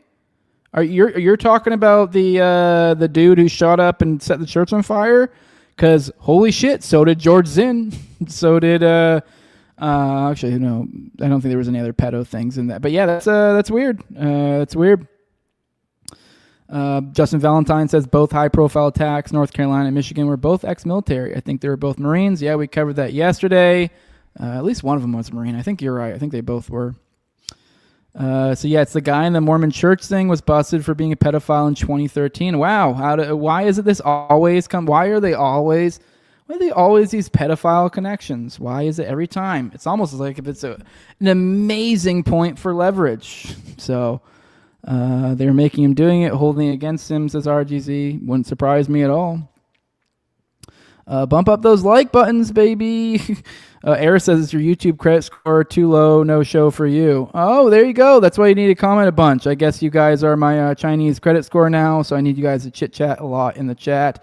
You're talking about the dude who shot up and set the church on fire? Because holy shit, so did George Zinn. So did actually, no, I don't think there was any other pedo things in that. But yeah, that's weird. That's weird. Justin Valentine says both high-profile attacks, North Carolina and Michigan, were both ex-military. I think they were both Marines. Yeah, we covered that yesterday. At least one of them was a Marine. I think you're right. I think they both were. So yeah, it's the guy in the Mormon Church thing was busted for being a pedophile in 2013. Wow. Why is it this always come? Why are they always these pedophile connections? Why is it every time? It's almost like if it's an amazing point for leverage. So they're making him doing it, holding it against him, says RGZ. Wouldn't surprise me at all. Bump up those like buttons, baby. Eric says it's your YouTube credit score too low, no show for you. Oh, there you go. That's why you need to comment a bunch. I guess you guys are my Chinese credit score now, so I need you guys to chit-chat a lot in the chat.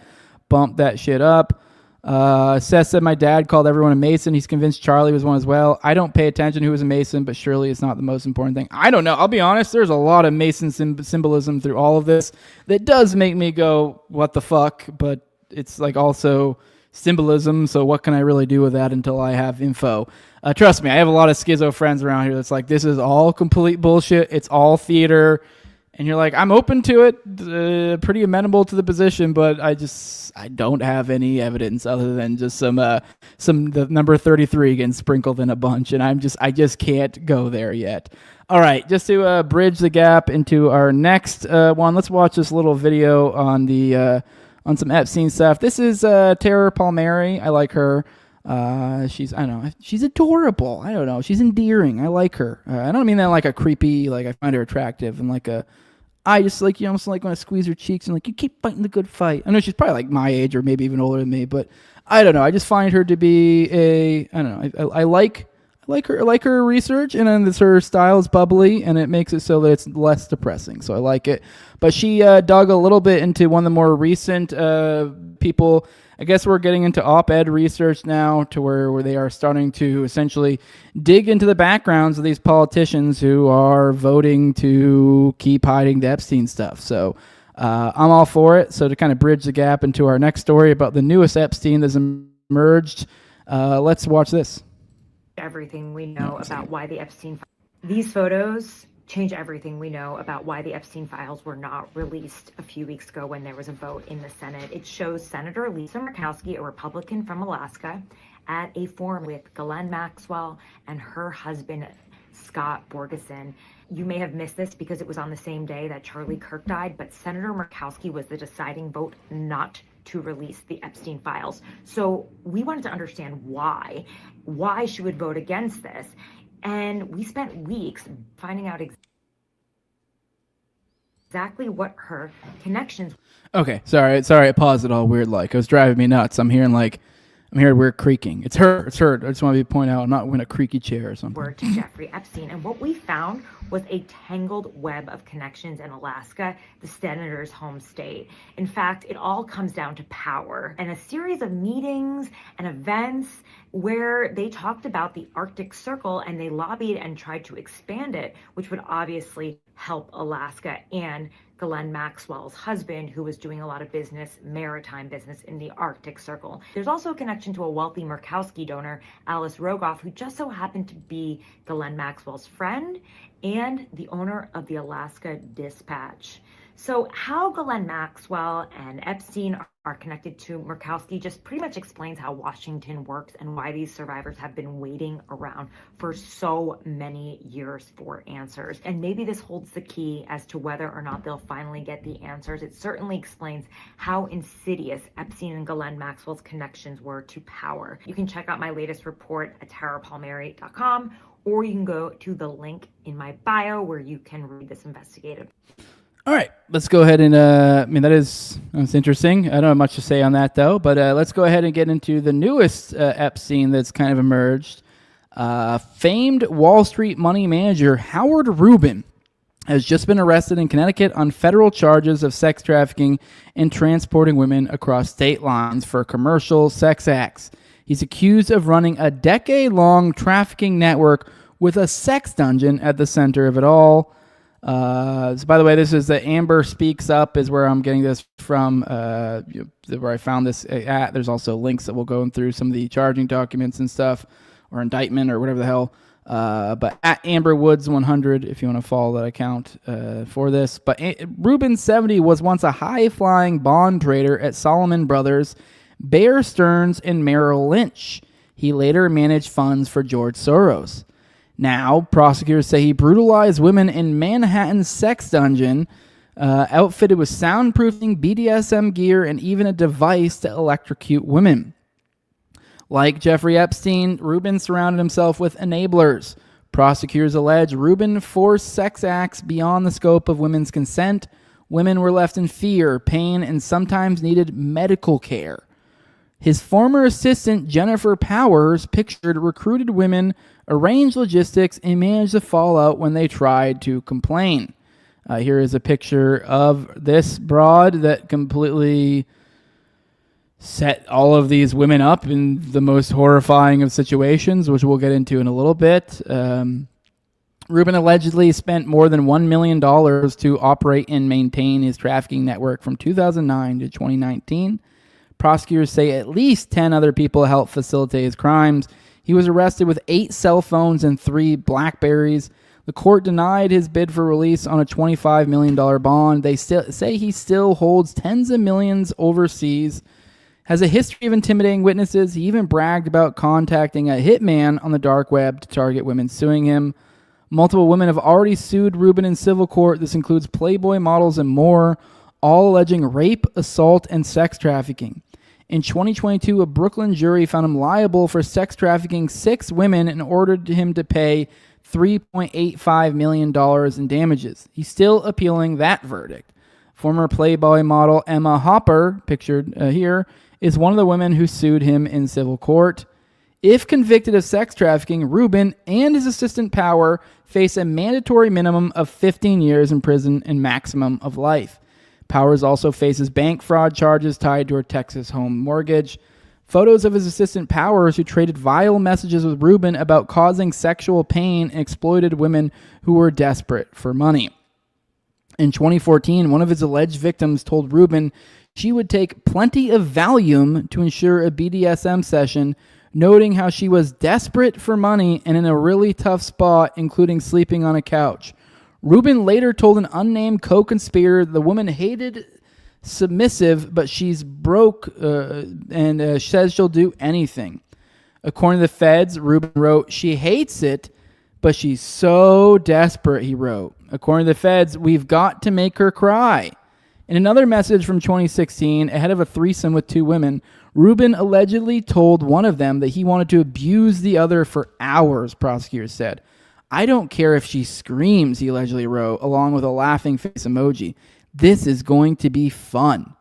Bump that shit up. Seth said my dad called everyone a Mason. He's convinced Charlie was one as well. I don't pay attention who was a Mason, but surely it's not the most important thing. I don't know. I'll be honest. There's a lot of Mason symbolism through all of this that does make me go, what the fuck? But it's like also symbolism. So what can I really do with that until I have info? Trust me, I have a lot of schizo friends around here that's like, this is all complete bullshit. It's all theater. And you're like, I'm open to it, pretty amenable to the position, but I don't have any evidence other than just the number 33 getting sprinkled in a bunch, and I just can't go there yet. All right, just to bridge the gap into our next one, let's watch this little video on on some Epstein stuff. This is Tara Palmieri. I like her. She's adorable. I don't know. She's endearing. I like her. I don't mean that like a creepy, like I find her attractive and like I just like, you almost like when I squeeze her cheeks and like, you keep fighting the good fight. I know she's probably like my age or maybe even older than me, but I don't know. I just find her to be I like her. I like her research, and then her style is bubbly, and it makes it so that it's less depressing. So I like it. But she dug a little bit into one of the more recent people. I guess we're getting into op-ed research now to where they are starting to essentially dig into the backgrounds of these politicians who are voting to keep hiding the Epstein stuff. So I'm all for it. So to kind of bridge the gap into our next story about the newest Epstein that's emerged, let's watch this. Everything we know about why the Epstein... These photos change everything we know about why the Epstein files were not released a few weeks ago when there was a vote in the Senate. It shows Senator Lisa Murkowski, a Republican from Alaska, at a forum with Ghislaine Maxwell and her husband, Scott Borgeson. You may have missed this because it was on the same day that Charlie Kirk died, but Senator Murkowski was the deciding vote not to release the Epstein files. So we wanted to understand why she would vote against this. And we spent weeks finding out exactly what her connections. Okay, sorry, I paused it all weird. Like it was driving me nuts. I'm hearing weird creaking. It's her. I just want to point out, I'm not in a creaky chair or something. Were to Jeffrey Epstein, and what we found was a tangled web of connections in Alaska, the senator's home state. In fact, it all comes down to power and a series of meetings and events where they talked about the Arctic Circle and they lobbied and tried to expand it, which would obviously help Alaska and Ghislaine Maxwell's husband, who was doing a lot of business, maritime business in the Arctic Circle. There's also a connection to a wealthy Murkowski donor, Alice Rogoff, who just so happened to be Ghislaine Maxwell's friend and the owner of the Alaska Dispatch. So how Ghislaine Maxwell and Epstein are connected to Murkowski just pretty much explains how Washington works and why these survivors have been waiting around for so many years for answers. And maybe this holds the key as to whether or not they'll finally get the answers. It certainly explains how insidious Epstein and Ghislaine Maxwell's connections were to power. You can check out my latest report at tarapalmieri.com, or you can go to the link in my bio where you can read this investigative. All right, let's go ahead and, that's interesting. I don't have much to say on that, though, but let's go ahead and get into the newest Epstein that's kind of emerged. Famed Wall Street money manager Howard Rubin has just been arrested in Connecticut on federal charges of sex trafficking and transporting women across state lines for commercial sex acts. He's accused of running a decade-long trafficking network with a sex dungeon at the center of it all. So by the way, this is the Amber Speaks Up is where I'm getting this from, where I found this at. There's also links that will go through some of the charging documents and stuff, or indictment or whatever the hell. But at Amber Woods 100, if you want to follow that account for this. But Rubin 70 was once a high-flying bond trader at Solomon Brothers, Bear Stearns, and Merrill Lynch. He later managed funds for George Soros. Now, prosecutors say he brutalized women in Manhattan's sex dungeon, outfitted with soundproofing, BDSM gear, and even a device to electrocute women. Like Jeffrey Epstein, Rubin surrounded himself with enablers. Prosecutors allege Rubin forced sex acts beyond the scope of women's consent. Women were left in fear, pain, and sometimes needed medical care. His former assistant, Jennifer Powers, pictured recruited women, arranged logistics, and managed the fallout when they tried to complain. Here is a picture of this broad that completely set all of these women up in the most horrifying of situations, which we'll get into in a little bit. Rubin allegedly spent more than $1 million to operate and maintain his trafficking network from 2009 to 2019. Prosecutors say at least 10 other people helped facilitate his crimes. He was arrested with 8 cell phones and 3 Blackberries. The court denied his bid for release on a $25 million bond. They say he still holds tens of millions overseas, has a history of intimidating witnesses. He even bragged about contacting a hitman on the dark web to target women suing him. Multiple women have already sued Rubin in civil court. This includes Playboy models and more, all alleging rape, assault, and sex trafficking. In 2022, a Brooklyn jury found him liable for sex trafficking 6 women and ordered him to pay $3.85 million in damages. He's still appealing that verdict. Former Playboy model Emma Hopper, pictured here, is one of the women who sued him in civil court. If convicted of sex trafficking, Rubin and his assistant Power face a mandatory minimum of 15 years in prison and maximum of life. Powers also faces bank fraud charges tied to her Texas home mortgage. Photos of his assistant Powers, who traded vile messages with Rubin about causing sexual pain and exploited women who were desperate for money. In 2014, one of his alleged victims told Rubin she would take plenty of Valium to ensure a BDSM session, noting how she was desperate for money and in a really tough spot, including sleeping on a couch. Rubin later told an unnamed co-conspirator the woman hated submissive, but she's broke and says she'll do anything. According to the feds, Rubin wrote, "She hates it, but she's so desperate," he wrote. According to the feds, "We've got to make her cry." In another message from 2016, ahead of a threesome with 2 women, Rubin allegedly told one of them that he wanted to abuse the other for hours, prosecutors said. "I don't care if she screams," he allegedly wrote, along with a laughing face emoji. "This is going to be fun."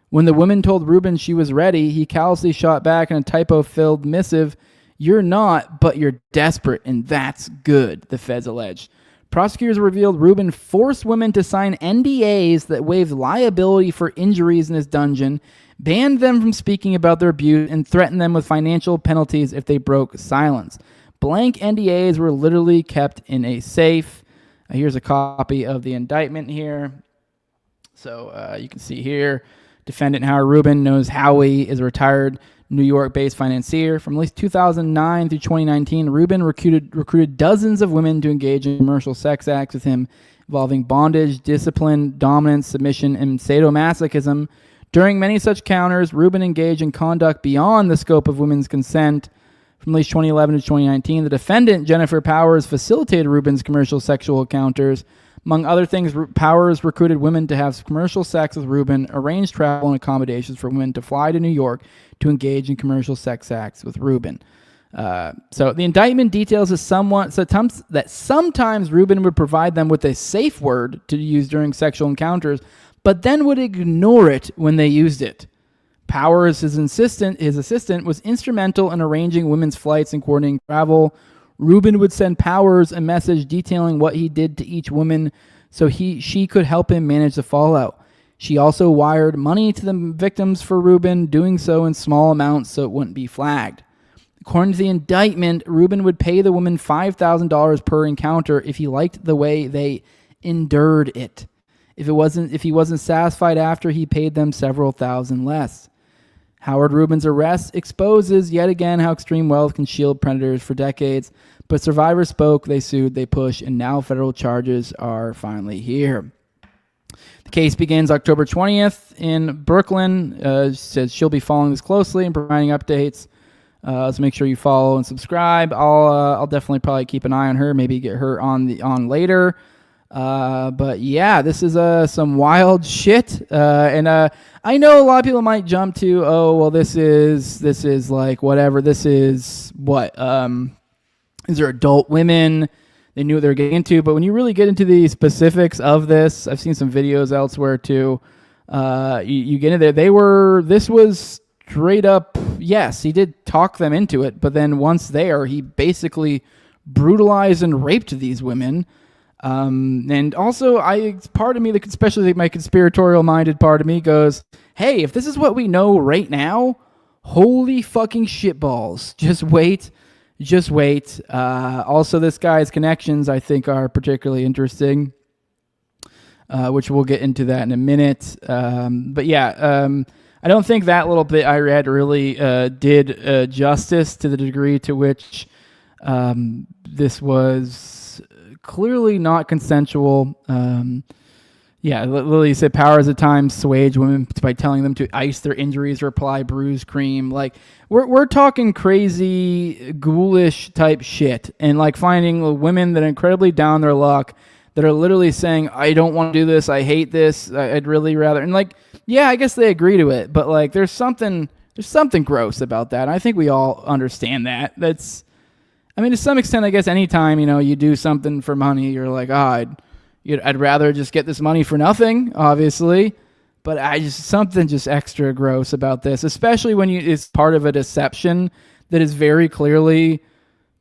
When the woman told Rubin she was ready, he callously shot back in a typo-filled missive, "You're not, but you're desperate, and that's good," the feds alleged. Prosecutors revealed Rubin forced women to sign NDAs that waived liability for injuries in his dungeon, banned them from speaking about their abuse, and threatened them with financial penalties if they broke silence. Blank NDAs were literally kept in a safe. Here's a copy of the indictment here. So you can see here, defendant Howard Rubin, known as Howie, is a retired New York-based financier. From at least 2009 through 2019, Rubin recruited dozens of women to engage in commercial sex acts with him, involving bondage, discipline, dominance, submission, and sadomasochism. During many such encounters, Rubin engaged in conduct beyond the scope of women's consent. From at least 2011 to 2019, the defendant, Jennifer Powers, facilitated Rubin's commercial sexual encounters. Among other things, Powers recruited women to have commercial sex with Rubin, arranged travel and accommodations for women to fly to New York to engage in commercial sex acts with Rubin. So the indictment details that sometimes Rubin would provide them with a safe word to use during sexual encounters, but then would ignore it when they used it. Powers, his assistant, was instrumental in arranging women's flights and coordinating travel. Rubin would send Powers a message detailing what he did to each woman so she could help him manage the fallout. She also wired money to the victims for Rubin, doing so in small amounts so it wouldn't be flagged. According to the indictment, Rubin would pay the woman $5,000 per encounter if he liked the way they endured it. If he wasn't satisfied after, he paid them several thousand less. Howard Rubin's arrest exposes yet again how extreme wealth can shield predators for decades. But survivors spoke, they sued, they pushed, and now federal charges are finally here. The case begins October 20th in Brooklyn. Says she'll be following this closely and providing updates. So make sure you follow and subscribe. I'll definitely probably keep an eye on her. Maybe get her on later. But yeah, this is some wild shit. And I know a lot of people might jump to, oh well, this is like whatever. This is what these are adult women. They knew what they were getting into. But when you really get into the specifics of this, I've seen some videos elsewhere too. You get into there. This was straight up. Yes, he did talk them into it. But then once there, he basically brutalized and raped these women. And also, part of me, especially my conspiratorial-minded part of me, goes, "Hey, if this is what we know right now, holy fucking shitballs! Just wait. Also, this guy's connections, I think, are particularly interesting, which we'll get into that in a minute. But yeah, I don't think that little bit I read really did justice to the degree to which this was clearly not consensual. Lily said powers at times swage women by telling them to ice their injuries or apply bruise cream. Like we're talking crazy, ghoulish type shit, and like finding women that are incredibly down their luck that are literally saying, "I don't want to do this. I hate this. I'd really rather." And like, yeah, I guess they agree to it, but like, there's something gross about that. I think we all understand that. I mean, to some extent, I guess anytime you do something for money, you're like, I'd rather just get this money for nothing, obviously, but something just extra gross about this, especially when it's part of a deception that is very clearly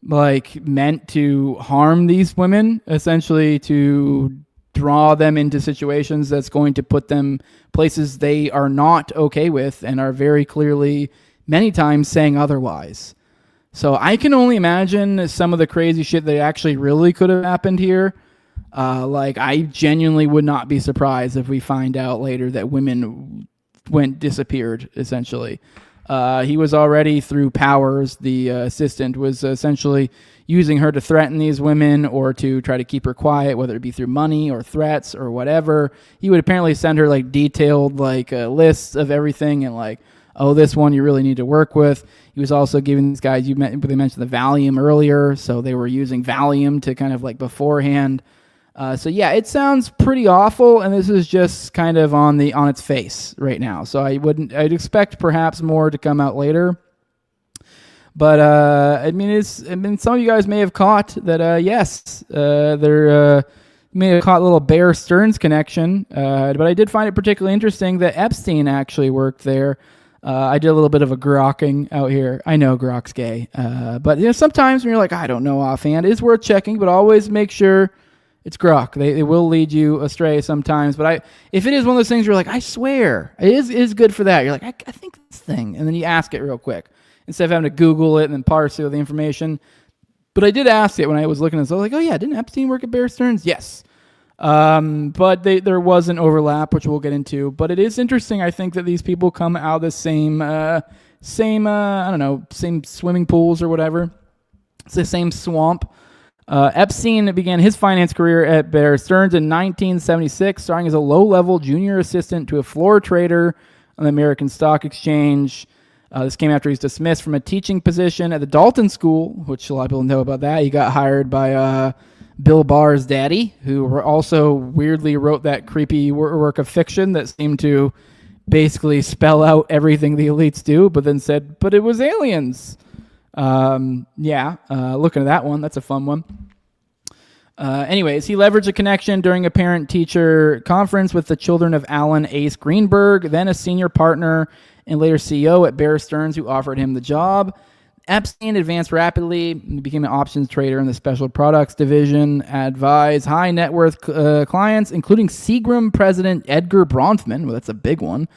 like meant to harm these women, essentially to draw them into situations that's going to put them places they are not okay with and are very clearly many times saying otherwise. So I can only imagine some of the crazy shit that actually really could have happened here. Like I genuinely would not be surprised if we find out later that women disappeared, essentially. He was already through powers. The assistant was essentially using her to threaten these women or to try to keep her quiet, whether it be through money or threats or whatever. He would apparently send her like detailed lists of everything and like, oh, this one you really need to work with. He was also giving these guys, they mentioned the Valium earlier, so they were using Valium to kind of like beforehand. So yeah, it sounds pretty awful, and this is just kind of on its face right now. So I'd expect perhaps more to come out later. But some of you guys may have caught that. Yes, there may have caught a little Bear Stearns connection. But I did find it particularly interesting that Epstein actually worked there. I did a little bit of a grokking out here. I know Grok's gay, but sometimes when you're like, I don't know offhand, it's worth checking. But always make sure it's Grok. They will lead you astray sometimes. But if it is one of those things you're like, I swear, it is good for that. You're like, I think this thing. And then you ask it real quick instead of having to Google it and then parse through the information. But I did ask it when I was looking at this. I was like, oh yeah, didn't Epstein work at Bear Stearns? Yes. But there was an overlap, which we'll get into. But it is interesting, I think, that these people come out of the same swimming pools or whatever. It's the same swamp. Epstein began his finance career at Bear Stearns in 1976, starting as a low-level junior assistant to a floor trader on the American Stock Exchange. This came after he was dismissed from a teaching position at the Dalton School, which a lot of people know about that. He got hired by Bill Barr's daddy, who also weirdly wrote that creepy work of fiction that seemed to basically spell out everything the elites do, but then said, but it was aliens. Looking at that one, that's a fun one. Anyways, he leveraged a connection during a parent-teacher conference with the children of Alan Ace Greenberg, then a senior partner and later CEO at Bear Stearns, who offered him the job. Epstein advanced rapidly, became an options trader in the special products division, advised high net worth clients, including Seagram president Edgar Bronfman, well, that's a big one,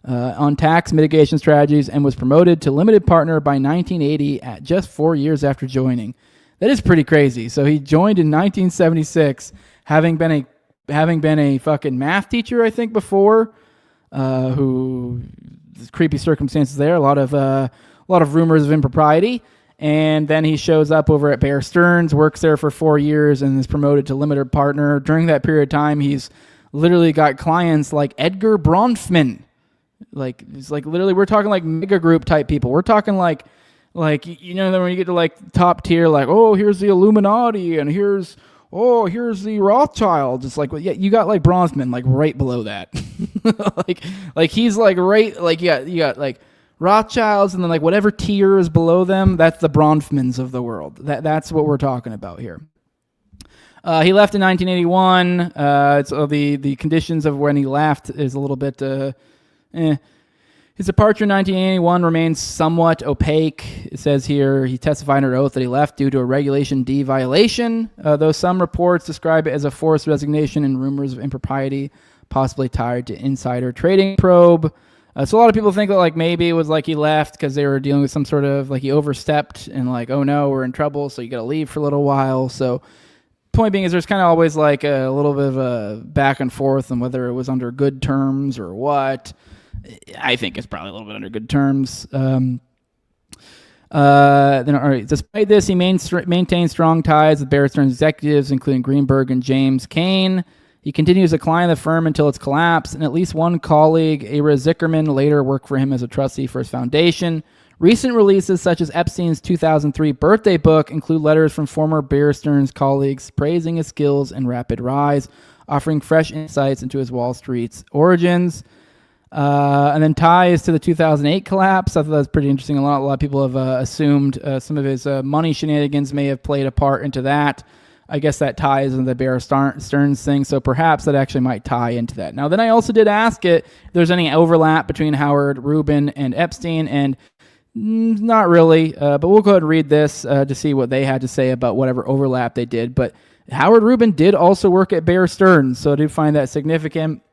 on tax mitigation strategies, and was promoted to limited partner by 1980 at just 4 years after joining. That is pretty crazy. So he joined in 1976, having been a fucking math teacher, I think, before, who creepy circumstances there, a lot of rumors of impropriety, and then he shows up over at Bear Stearns, works there for 4 years, and is promoted to limited partner. During that period of time, he's literally got clients like Edgar Bronfman. It's literally, we're talking like mega group type people. We're talking like when you get to like top tier, like, oh, here's the Illuminati, and here's the Rothschilds. It's like, well, yeah, you got like Bronfman like right below that. like he's like right, like you got like Rothschilds, and then like whatever tier is below them, that's the Bronfmans of the world. That's what we're talking about here. He left in 1981. The conditions of when he left is a little bit His departure in 1981 remains somewhat opaque. It says here he testified under oath that he left due to a Regulation D violation, though some reports describe it as a forced resignation and rumors of impropriety, possibly tied to insider trading probe. So a lot of people think that like maybe it was like he left because they were dealing with some sort of like he overstepped and like, oh no, we're in trouble, so you got to leave for a little while. So point being is there's kind of always like a little bit of a back and forth on whether it was under good terms or what. I think it's probably a little bit under good terms. Then, all right. Despite this, he maintains strong ties with Bear Stearns executives, including Greenberg and James Kane. He continues to client the firm until its collapse, and at least one colleague, Ira Zickerman, later worked for him as a trustee for his foundation. Recent releases, such as Epstein's 2003 birthday book, include letters from former Bear Stearns colleagues praising his skills and rapid rise, offering fresh insights into his Wall Street's origins. And then ties to the 2008 collapse. I thought that was pretty interesting. A lot of people have assumed some of his money shenanigans may have played a part into that. I guess that ties into the Bear Stearns thing, so perhaps that actually might tie into that. Now, then I also did ask it if there's any overlap between Howard Rubin and Epstein, and not really, but we'll go ahead and read this to see what they had to say about whatever overlap they did. But Howard Rubin did also work at Bear Stearns, so I do find that significant.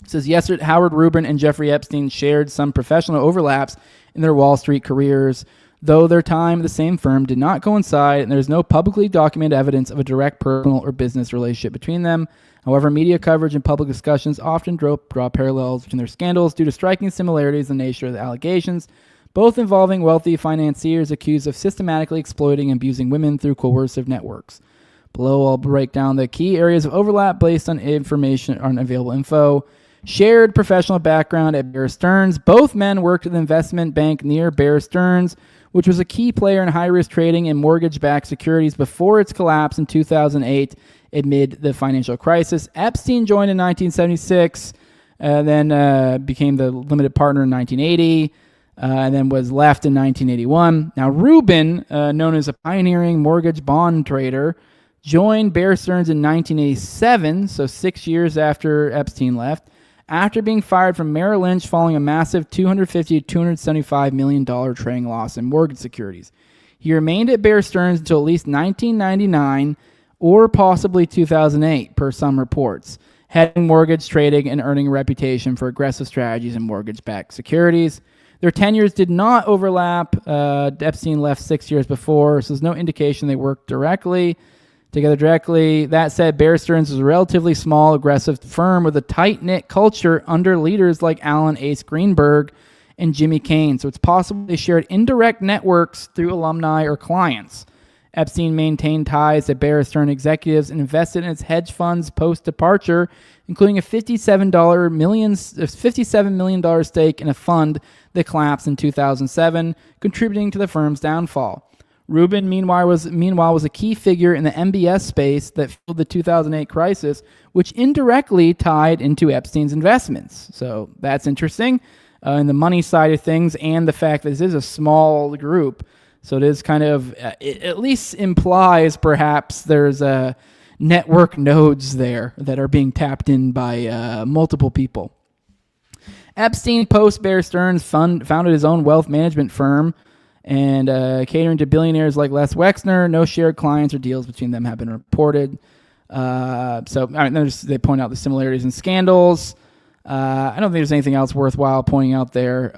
It says, yesterday, Howard Rubin and Jeffrey Epstein shared some professional overlaps in their Wall Street careers, though their time at the same firm did not coincide, and there is no publicly documented evidence of a direct personal or business relationship between them. However, media coverage and public discussions often draw parallels between their scandals due to striking similarities in the nature of the allegations, both involving wealthy financiers accused of systematically exploiting and abusing women through coercive networks. Below, I'll break down the key areas of overlap based on information on available info. Shared professional background at Bear Stearns. Both men worked at the investment bank near Bear Stearns, which was a key player in high-risk trading and mortgage-backed securities before its collapse in 2008 amid the financial crisis. Epstein joined in 1976, then became the limited partner in 1980, and then was left in 1981. Now, Rubin, known as a pioneering mortgage bond trader, joined Bear Stearns in 1987, so 6 years after Epstein left, after being fired from Merrill Lynch following a massive $250 to $275 million trading loss in mortgage securities. He remained at Bear Stearns until at least 1999 or possibly 2008, per some reports, heading mortgage trading and earning a reputation for aggressive strategies in mortgage-backed securities. Their tenures did not overlap. Epstein left 6 years before, so there's no indication they worked together directly. That said, Bear Stearns is a relatively small, aggressive firm with a tight-knit culture under leaders like Alan Ace Greenberg and Jimmy Kane, so it's possible they shared indirect networks through alumni or clients. Epstein maintained ties to Bear Stearns executives and invested in its hedge funds post-departure, including a $57 million stake in a fund that collapsed in 2007, contributing to the firm's downfall. Rubin, meanwhile, was a key figure in the MBS space that fueled the 2008 crisis, which indirectly tied into Epstein's investments. So that's interesting. In the money side of things, and the fact that this is a small group, so it is kind of, it at least implies perhaps there's network nodes there that are being tapped in by multiple people. Epstein, post Bear Stearns, founded his own wealth management firm, and catering to billionaires like Les Wexner. No shared clients or deals between them have been reported. They point out the similarities in scandals. I don't think there's anything else worthwhile pointing out there.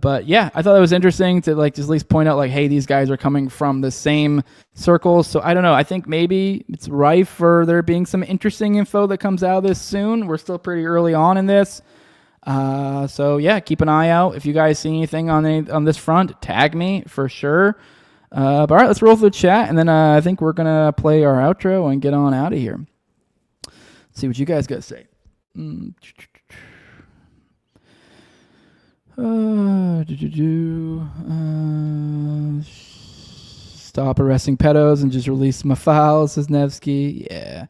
But yeah, I thought it was interesting to just at least point out hey, these guys are coming from the same circles. So I don't know. I think maybe it's rife for there being some interesting info that comes out of this soon. We're still pretty early on in this. So yeah, keep an eye out. If you guys see anything on this front, tag me for sure. But all right, let's roll through the chat, and then I think we're gonna play our outro and get on out of here. Let's see what you guys got to say. Stop arresting pedos and just release my files, says Nevsky. Yeah.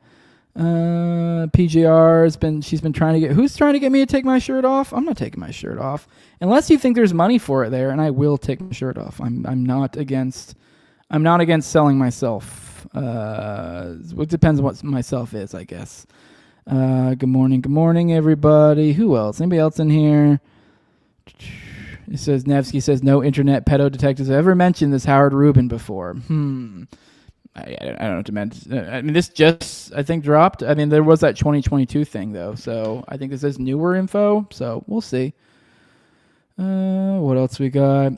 PJR she's been trying to get, who's trying to get me to take my shirt off? I'm not taking my shirt off unless you think there's money for it there, and I will take my shirt off. I'm not against selling myself. It depends on what myself is, I guess. Good morning everybody. Who else? Anybody else in here? It says, Nevsky says, no internet pedo detectives have ever mentioned this Howard Rubin before. I don't know what to mention. I mean, this just, I think, dropped. I mean, there was that 2022 thing, though. So I think this is newer info. So we'll see. What else we got?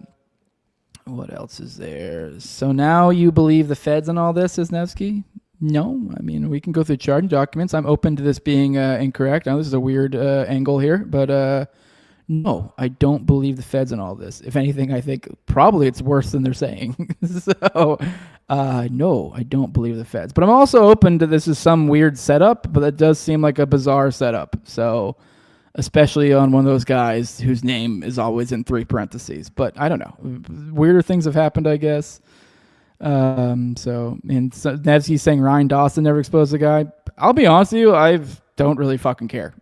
What else is there? So now you believe the feds and all this, is Nevsky? No. I mean, we can go through charging documents. I'm open to this being incorrect. Now, this is a weird angle here. But No, I don't believe the feds in all this. If anything, I think probably it's worse than they're saying. So, no, I don't believe the feds. But I'm also open to this is some weird setup, but it does seem like a bizarre setup. So, especially on one of those guys whose name is always in 3 parentheses. But I don't know. Weirder things have happened, I guess. Nevsky's saying Ryan Dawson never exposed the guy. I'll be honest with you, I don't really fucking care.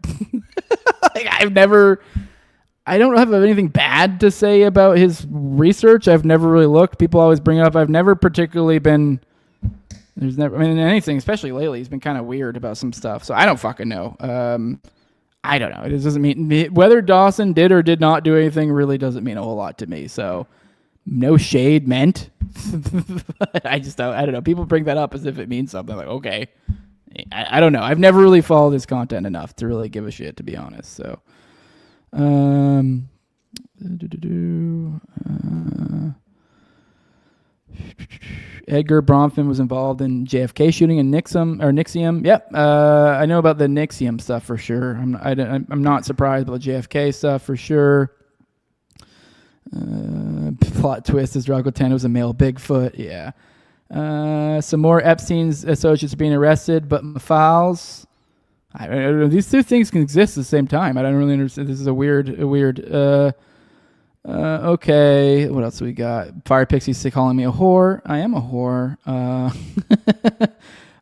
I don't have anything bad to say about his research. I've never really looked. People always bring it up. I've never particularly been, anything, especially lately, he's been kind of weird about some stuff. So I don't fucking know. I don't know. It doesn't mean, whether Dawson did or did not do anything really doesn't mean a whole lot to me. So no shade meant. I don't know. People bring that up as if it means something. Like, okay. I don't know. I've never really followed his content enough to really give a shit, to be honest. So, Edgar Bronfman was involved in JFK shooting in Nixium. Yep. I know about the Nixium stuff for sure. I'm not surprised about the JFK stuff for sure. Plot twist is Dragotano was a male Bigfoot. Yeah. Some more Epstein's associates are being arrested, but Mafal's, I don't know. These two things can exist at the same time. I don't really understand. This is a weird. Okay. What else we got? Fire Pixie's calling me a whore. I am a whore.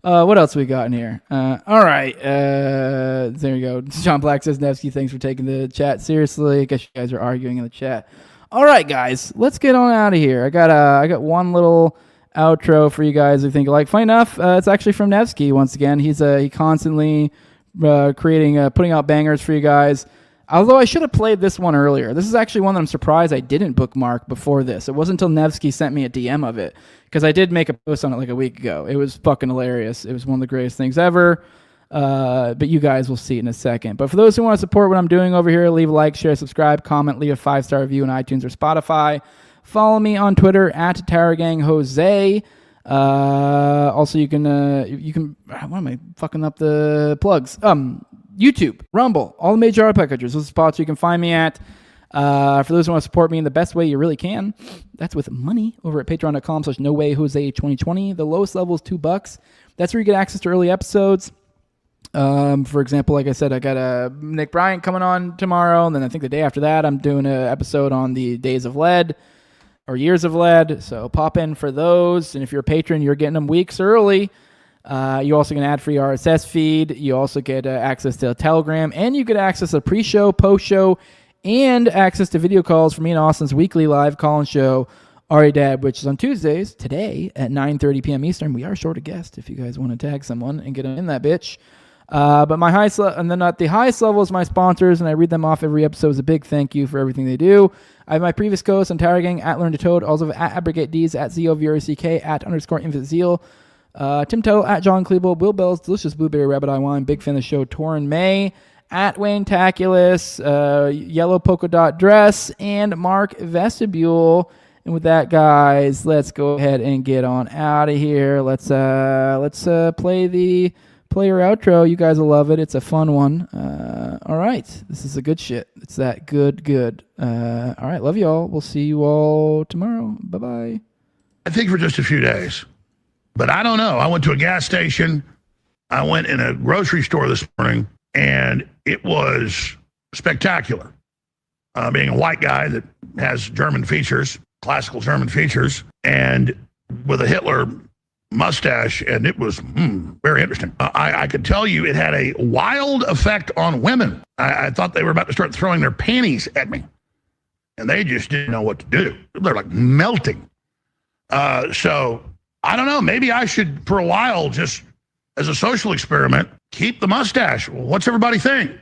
What else we got in here? All right. There you go. John Black says, Nevsky, thanks for taking the chat seriously. I guess you guys are arguing in the chat. All right, guys, let's get on out of here. I got one little outro for you guys who think like. Funny enough, it's actually from Nevsky once again. He constantly putting out bangers for you guys. Although I should have played this one earlier. This is actually one that I'm surprised I didn't bookmark before this. It wasn't until Nevsky sent me a DM of it, because I did make a post on it like a week ago. It was fucking hilarious. It was one of the greatest things ever. But you guys will see it in a second. But for those who want to support what I'm doing over here, leave a like, share, subscribe, comment, leave a 5-star review on iTunes or Spotify. Follow me on Twitter at TowerGangJose. Also, you can. Why am I fucking up the plugs? YouTube, Rumble, all the major art packagers. Those are spots you can find me at. For those who want to support me in the best way you really can, that's with money over at patreon.com/NoWayJose2020. The lowest level is $2. That's where you get access to early episodes. For example, like I said, I got Nick Bryant coming on tomorrow, and then I think the day after that, I'm doing an episode on the Days of Lead or Years of Lead. So pop in for those, and if you're a patron, you're getting them weeks early. You also get an ad-free RSS feed. You also get access to a Telegram, and you get access to pre-show, post-show, and access to video calls for me and Austin's weekly live call-in show, Ari Dad, which is on Tuesdays today at 9:30 p.m. Eastern. We are short a guest if you guys want to tag someone and get them in that bitch. But my highest and then at the highest level is my sponsors, and I read them off every episode as a big thank you for everything they do. I have my previous co-hosts on Tower Gang at Learn to Toad, also at Abrogate D's, at ZOVRCK, at _Infant Zeal, Tim Tuttle, at John Klebold, Will Bell's Delicious Blueberry Rabbit Eye Wine, big fan of the show, Torrin May, at Wayne Taculus, Yellow Polka Dot Dress, and Mark Vestibule. And with that, guys, let's go ahead and get on out of here. Let's play the player outro. You guys will love it. It's a fun one. All right. This is a good shit. It's that good. All right. Love you all. We'll see you all tomorrow. Bye-bye. I think for just a few days. But I don't know. I went to a gas station. I went in a grocery store this morning, and it was spectacular. Being a white guy that has German features, classical German features, and with a Hitler mustache, and it was very interesting. I could tell you it had a wild effect on women. I thought they were about to start throwing their panties at me, and they just didn't know what to do. They're like melting. So I don't know. Maybe I should, for a while, just as a social experiment, keep the mustache. What's everybody think?